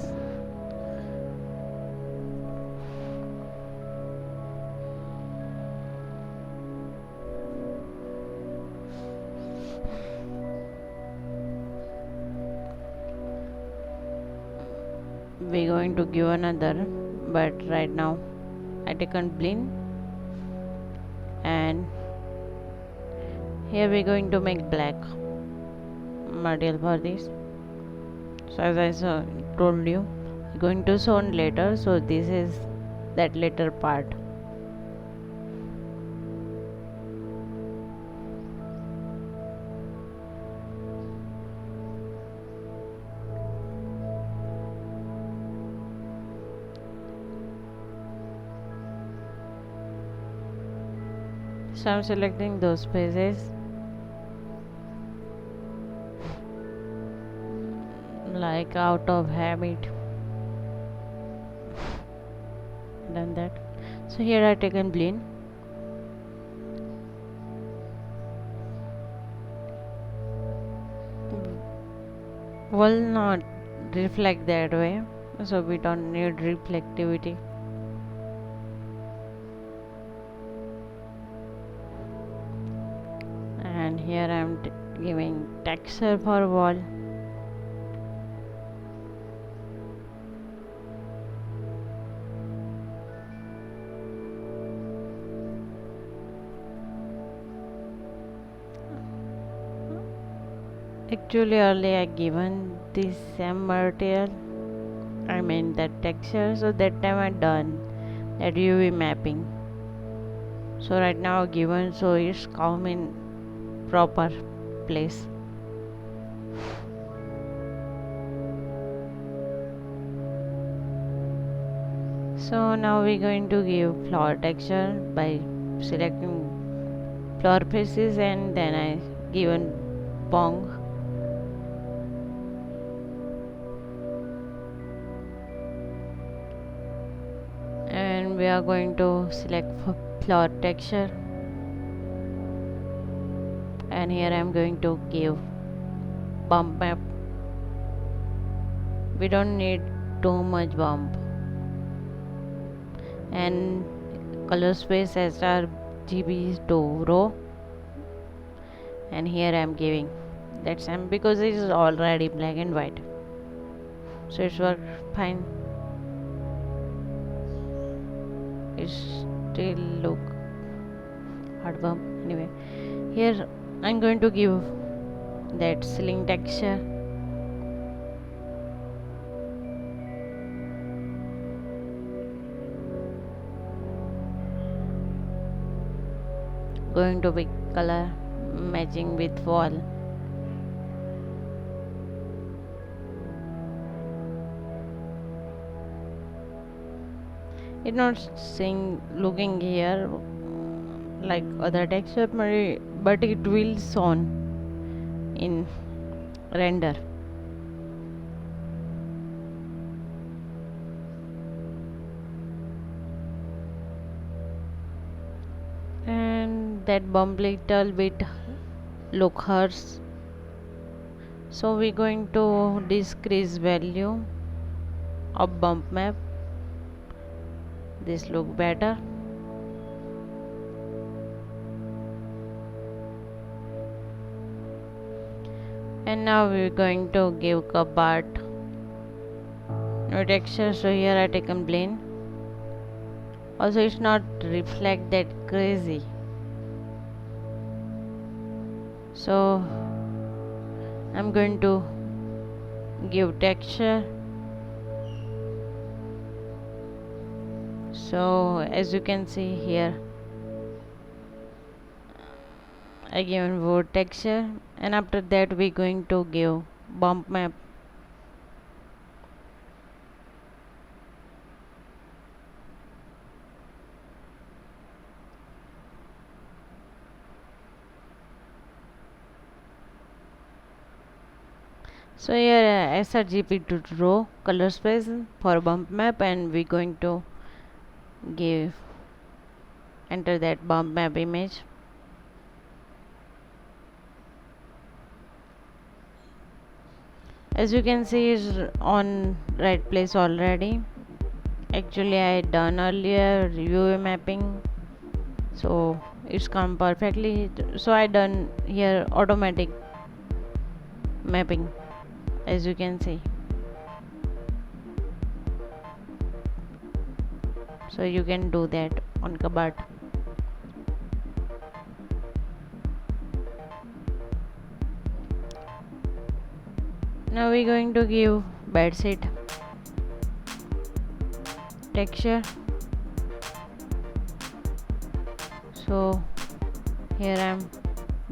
we're going to give another, but right now I taken blend, and here we're going to make black material for this. So as I told you, I'm going to show later, so this is that later part. So I'm selecting those spaces like out of habit, done that. So here I taken blend, will not reflect that way, so we don't need reflectivity. And here I am giving texture for wall. Actually earlier I given this same material, I mean that texture, so that time I done that UV mapping. So right now given, so it's come in proper place. So now we're going to give flower texture by selecting flower faces, and then I given bong. And we are going to select flower texture, and here I am going to give bump map. We don't need too much bump, and color space as RGB to row, and here I am giving that same because it is already black and white, so it's work fine. It still look hard bump. Anyway, here I'm going to give that ceiling texture. Going to pick color matching with wall. It's not saying looking here like other texture, but it will shown in render. And that bump little bit look hers, so we're going to decrease value of bump map. This look better. And now we're going to give cupboard no texture, so here I taken plain. Also it's not reflect that crazy, so I'm going to give texture. So as you can see here, I given wood texture, and after that we're going to give bump map. So here sRGB to row color space for bump map, and we're going to give enter that bump map image. As you can see, is on right place already. Actually I done earlier review mapping, so it's come perfectly. So I done here automatic mapping, as you can see. So you can do that on cupboard. Now we're going to give bed sheet texture. So here I'm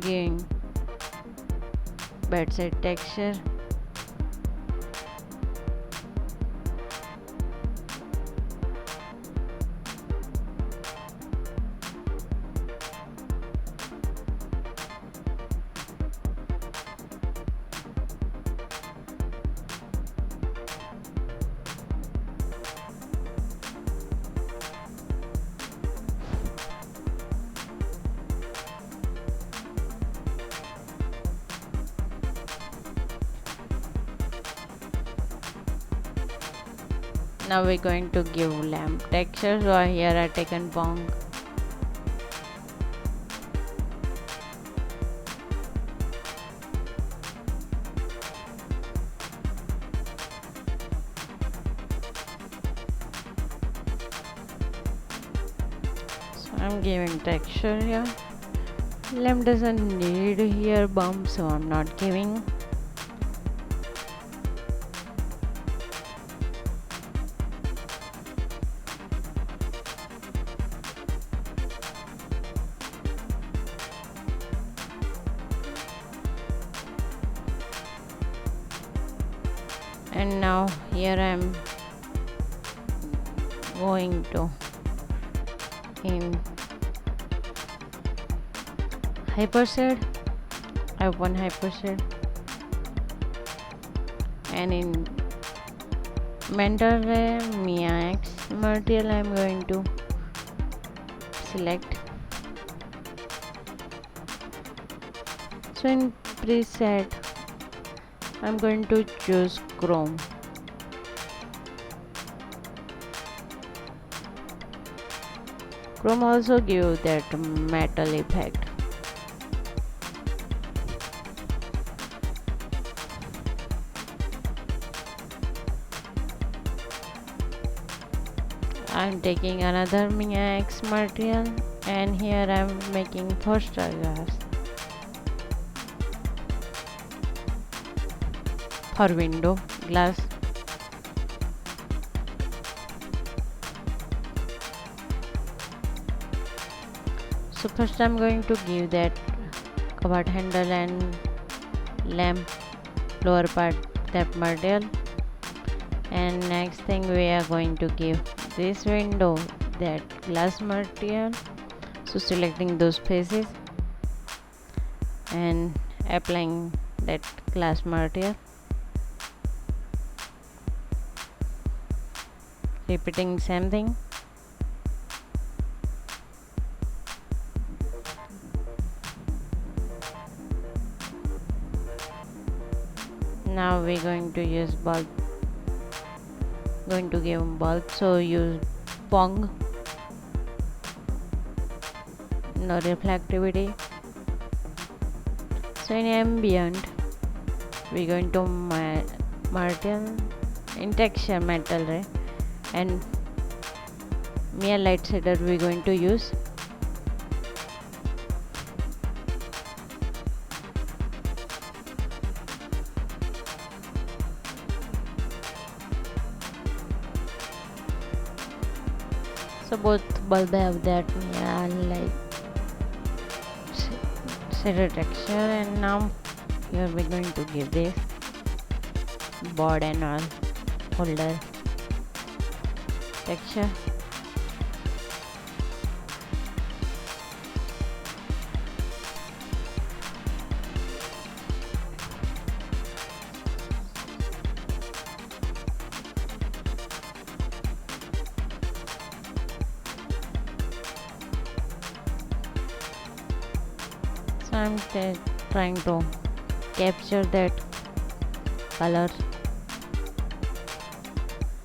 giving bed sheet texture. Now we're going to give lamp texture, so here I taken bong. So I'm giving texture here. Lamp doesn't need here bump, so I'm not giving. And now here I am going to in hypershade. I have one hypershade, and in mentor Mix material I am going to select. So in preset I'm going to choose chrome. Chrome also give that metal effect. I'm taking another Mix material, and here I'm making first glass for window glass. So first I'm going to give that cupboard handle and lamp lower part that material, and next thing we are going to give this window that glass material. So selecting those faces and applying that glass material, repeating same thing. Now we're going to use bulb, going to give bulb, so use Pong, no reflectivity. So in ambient we're going to material in texture metal ray, and mere light shader we're going to use. So both bulb have that light shader texture, and now here we're going to give this board and all holder texture. So I'm trying to capture that color,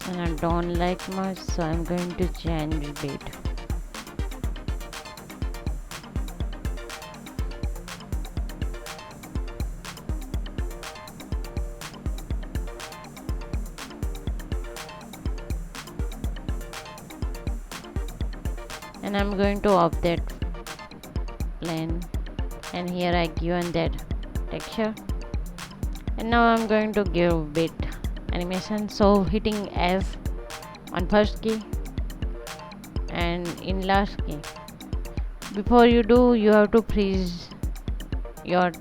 and I don't like much, so I'm going to change a bit. And I'm going to off that plane, and here I given that texture, and now I'm going to give bit animation. So hitting F on first key and in last key. Before you do, you have to freeze your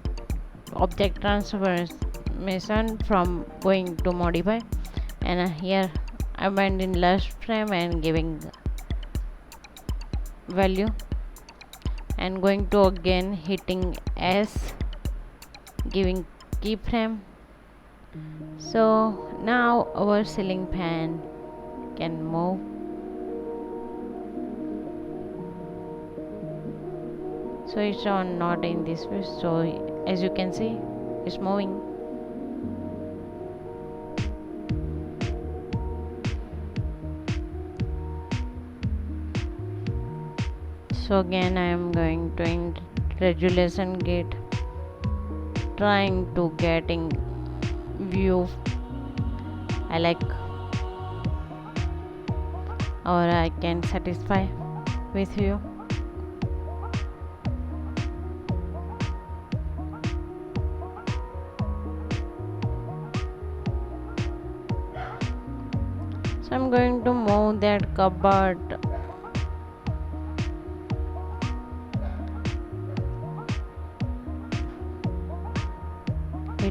object transformation from going to modify, and here I went in last frame and giving value, and going to again hitting S, giving keyframe. So now our ceiling fan can move. So it's on not in this way, so as you can see it's moving. So again I am going to in resolution gate, trying to getting view I like, or I can satisfy with you. So I'm going to move that cupboard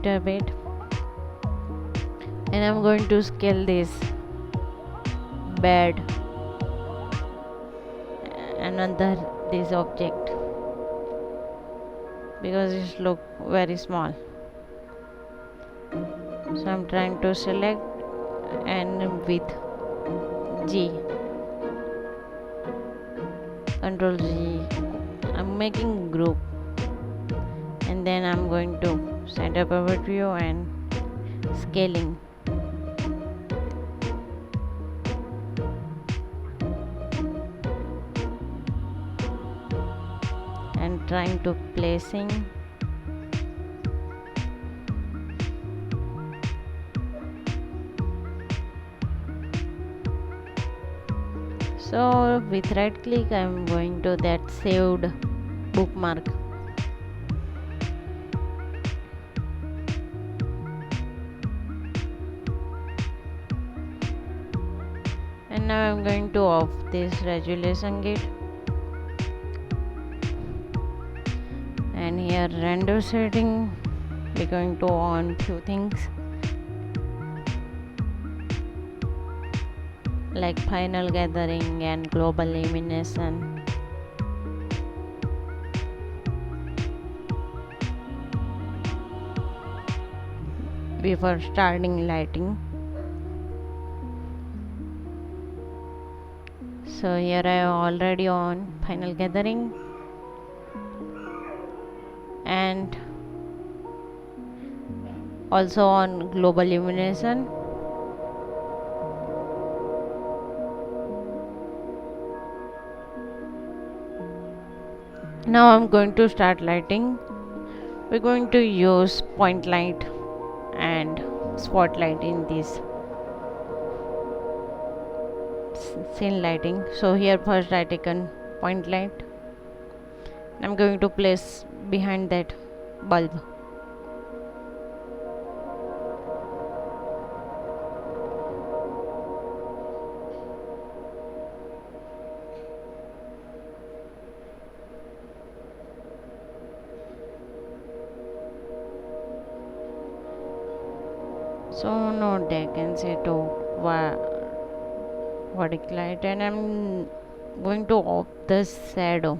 a bit, and I'm going to scale this bed another this object because it look very small. So I'm trying to select and with G, Control G, I'm making group, and then I'm going to center pivot view and scaling. And trying to placing. So with right click I'm going to that saved bookmark. And now I'm going to off this resolution gate. And here render setting, we're going to on few things like final gathering and global illumination. Before starting lighting. So here I am already on final gathering and also on global illumination. Now I'm going to start lighting. We're going to use point light and spotlight in this scene lighting. So here first I taken point light. I'm going to place behind that bulb. So now I can say to vertical light, and I'm going to off the shadow.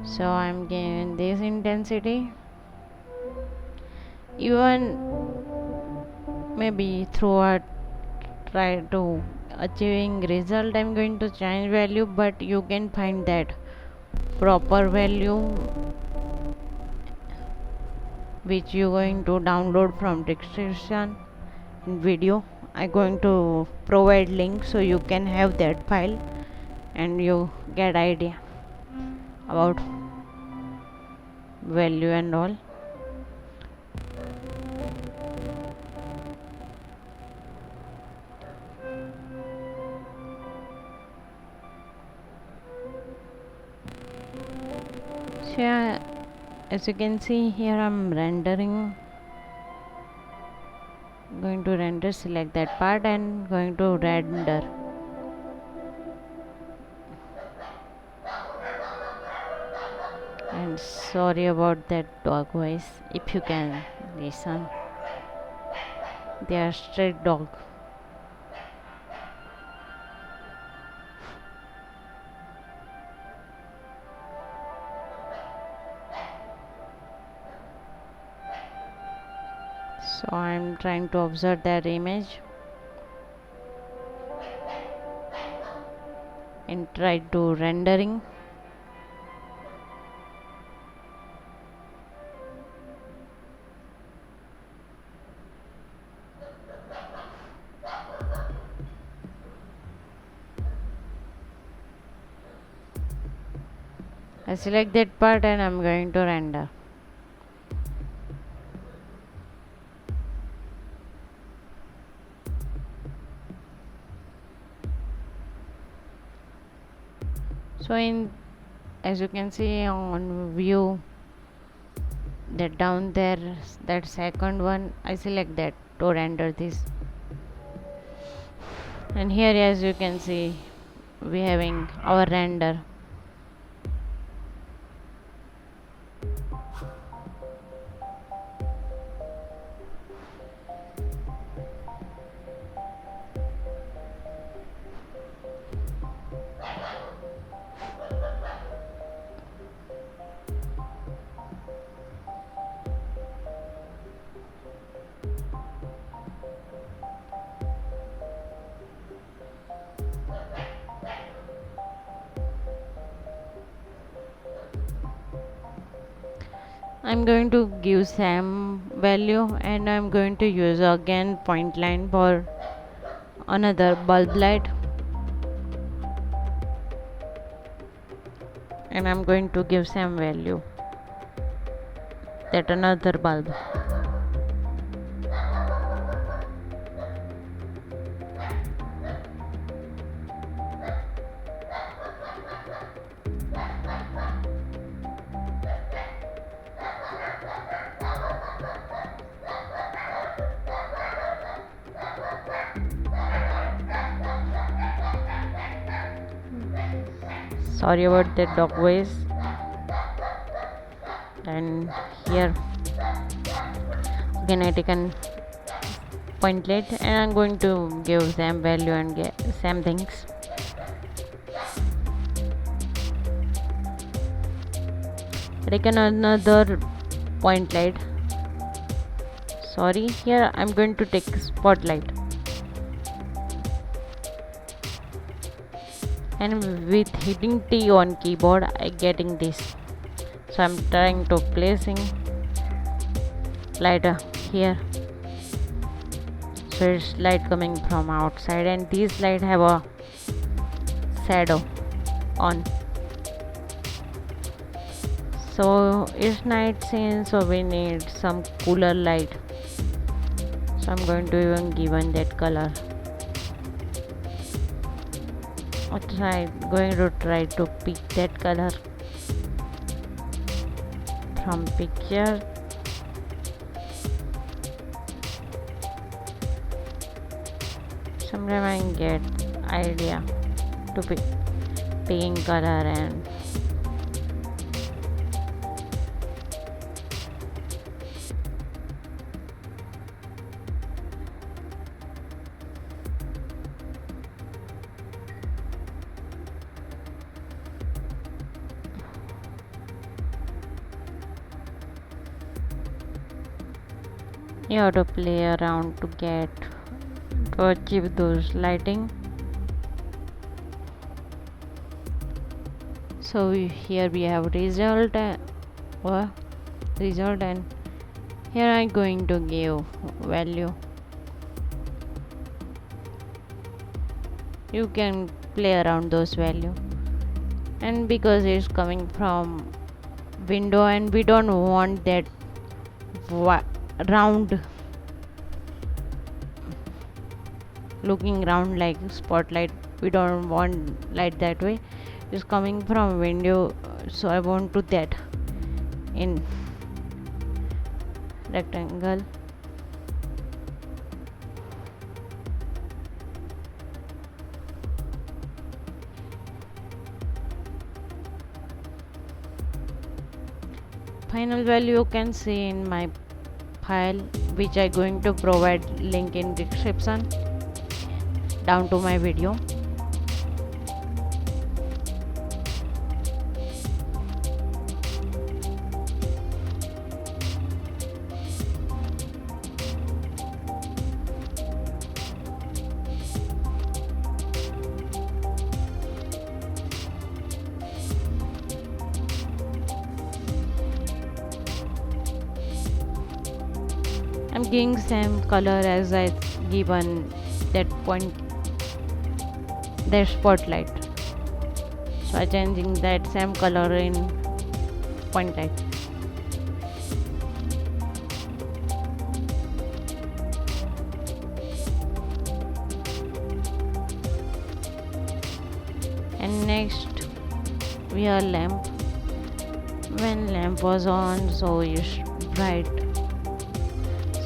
So I'm giving this intensity. Even maybe throughout try to achieving result I'm going to change value, but you can find that proper value which you going to download from description in video. I'm going to provide link so you can have that file and you get idea about value and all. So yeah, as you can see here I'm rendering. Going to render, select that part and going to render. And sorry about that dog voice, if you can listen. They are stray dog. So I'm trying to observe that image and try to rendering. I select that part and I'm going to render. So in as you can see on view that down there, that second one, I select that to render this. And here as you can see we having our render. I'm going to give same value, and I'm going to use again point line for another bulb light, and I'm going to give same value that another bulb. Sorry about that dog voice. And here again I take an point light, and I'm going to give same value and get same things. Take another point light. Sorry, here I'm going to take spotlight, and with hitting T on keyboard I getting this. So I'm trying to placing light here, so it's light coming from outside, and these light have a shadow on. So it's night scene, so we need some cooler light, so I'm going to even given that color. Going to try to pick that color from picture. Sometimes I get idea to pick pink color, and you have to play around to achieve those lighting. So here we have result, and here I'm going to give value. You can play around those value, and because it's coming from window and we don't want that round looking round like spotlight, we don't want light that way. It's coming from window, so I want to that in rectangle. Final value you can see in my file, which I going to provide link in description down to my video. I'm giving same color as I given that point, that spotlight. So I'm changing that same color in point light. And next we have lamp. When lamp was on, so it's bright.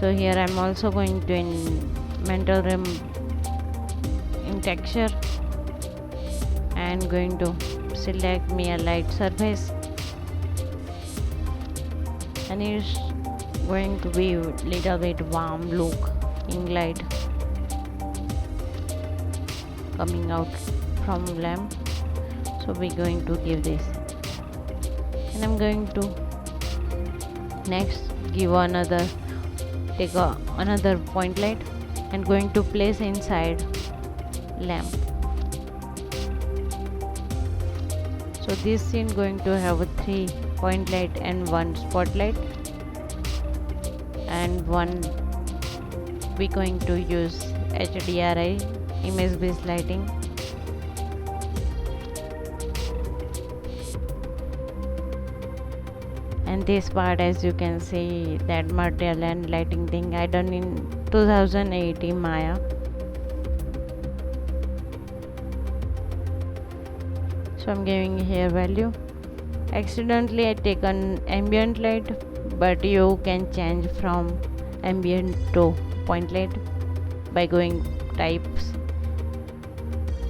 So here I'm also going to in mental rim in texture, and going to select me a light surface, and it's going to be little bit warm look in light coming out from lamp. So we're going to give this, and I'm going to next give take another point light and going to place inside lamp. So this scene going to have 3 point light and one spotlight, and one we going to use HDRI, image based lighting. And this part, as you can see, that material and lighting thing I done in 2018 Maya. So I'm giving here value. Accidentally I taken ambient light, but you can change from ambient to point light by going types,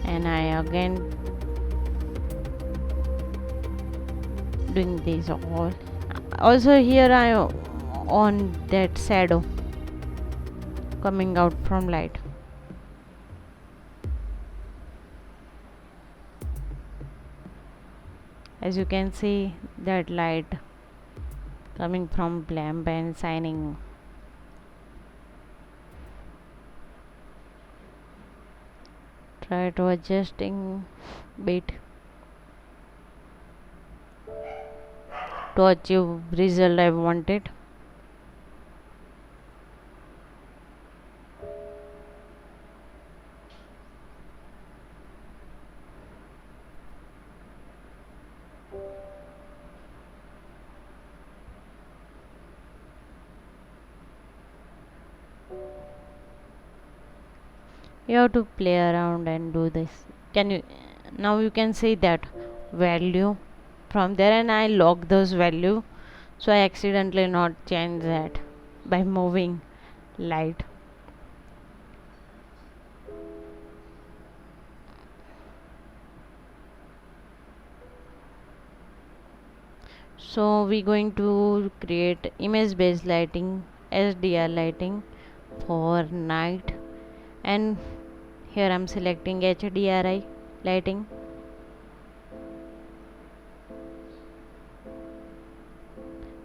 and I again doing this all. Also here I on that shadow coming out from light. As you can see, that light coming from lamp and shining. Try to adjusting bit to achieve result I wanted. You have to play around and do this. Can you now you can see that value from there, and I lock those value, so I accidentally not change that by moving light. So we going to create image based lighting, SDR lighting for night, and here I'm selecting HDRI lighting.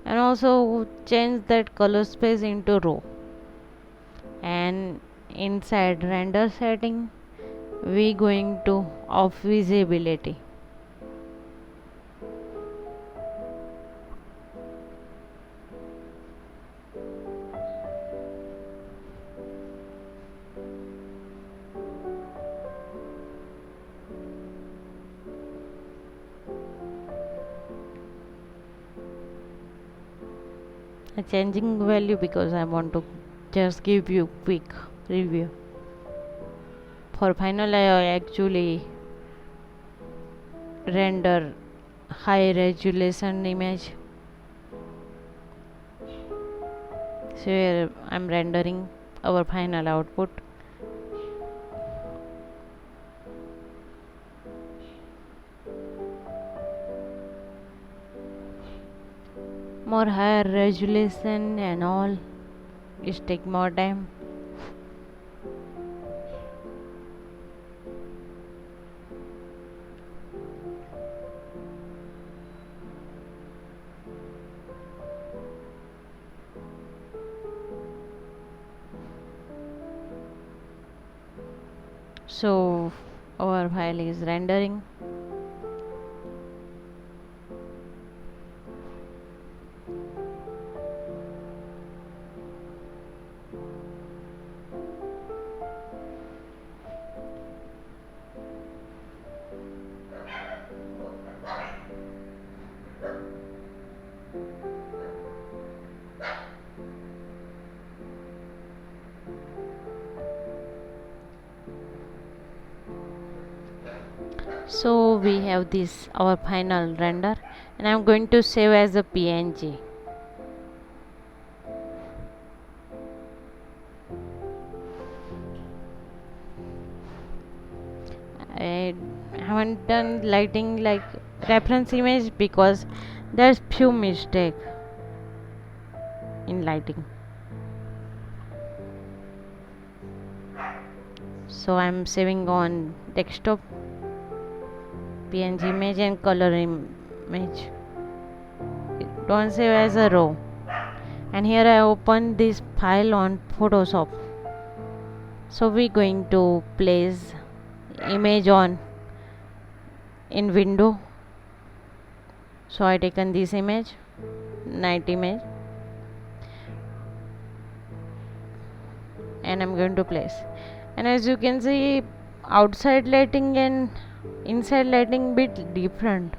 And also change that color space into row, and inside render setting we going to off visibility. Changing value because I want to just give you quick review. For final I actually render high resolution image. So here I'm rendering our final output. More higher resolution and all is take more time. So our file is rendering. So we have this our final render, and I'm going to save as a PNG. I haven't done lighting like reference image because there's few mistake in lighting. So I'm saving on desktop PNG image and color image. Don't save as a raw. And here I open this file on Photoshop. So we're going to place image on in window. So I taken this image, night image, and I'm going to place. And as you can see, outside lighting and inside lighting bit different.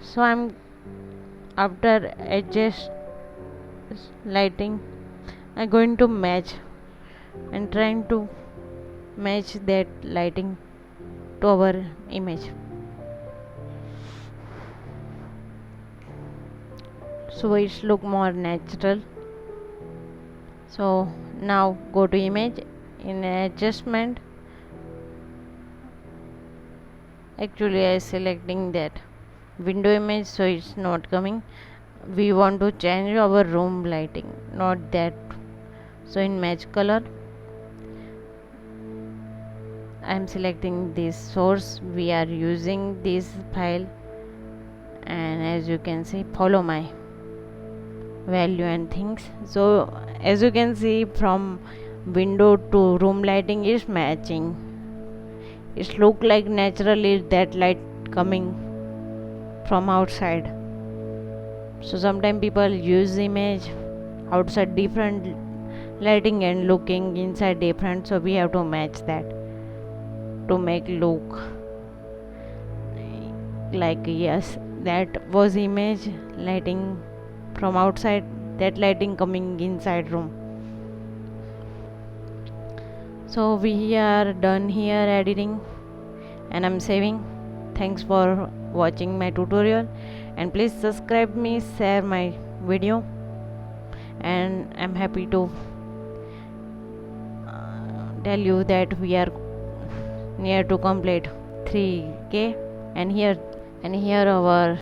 So I'm after adjust lighting, I'm going to match and trying to match that lighting to our image. So it's look more natural. So now go to image, in adjustment, actually I selecting that window image, so it's not coming. We want to change our room lighting, not that. So in match color, I am selecting this source. We are using this file, and as you can see, follow my value and things. So as you can see, from window to room lighting is matching. It look like naturally that light coming from outside. So sometimes people use image outside different lighting and looking inside different, so we have to match that to make look like yes, that was image lighting from outside, that lighting coming inside room. So we are done here editing, and I'm saving. Thanks for watching my tutorial, and please subscribe me, share my video, and I'm happy to tell you that we are near to complete 3K, and here our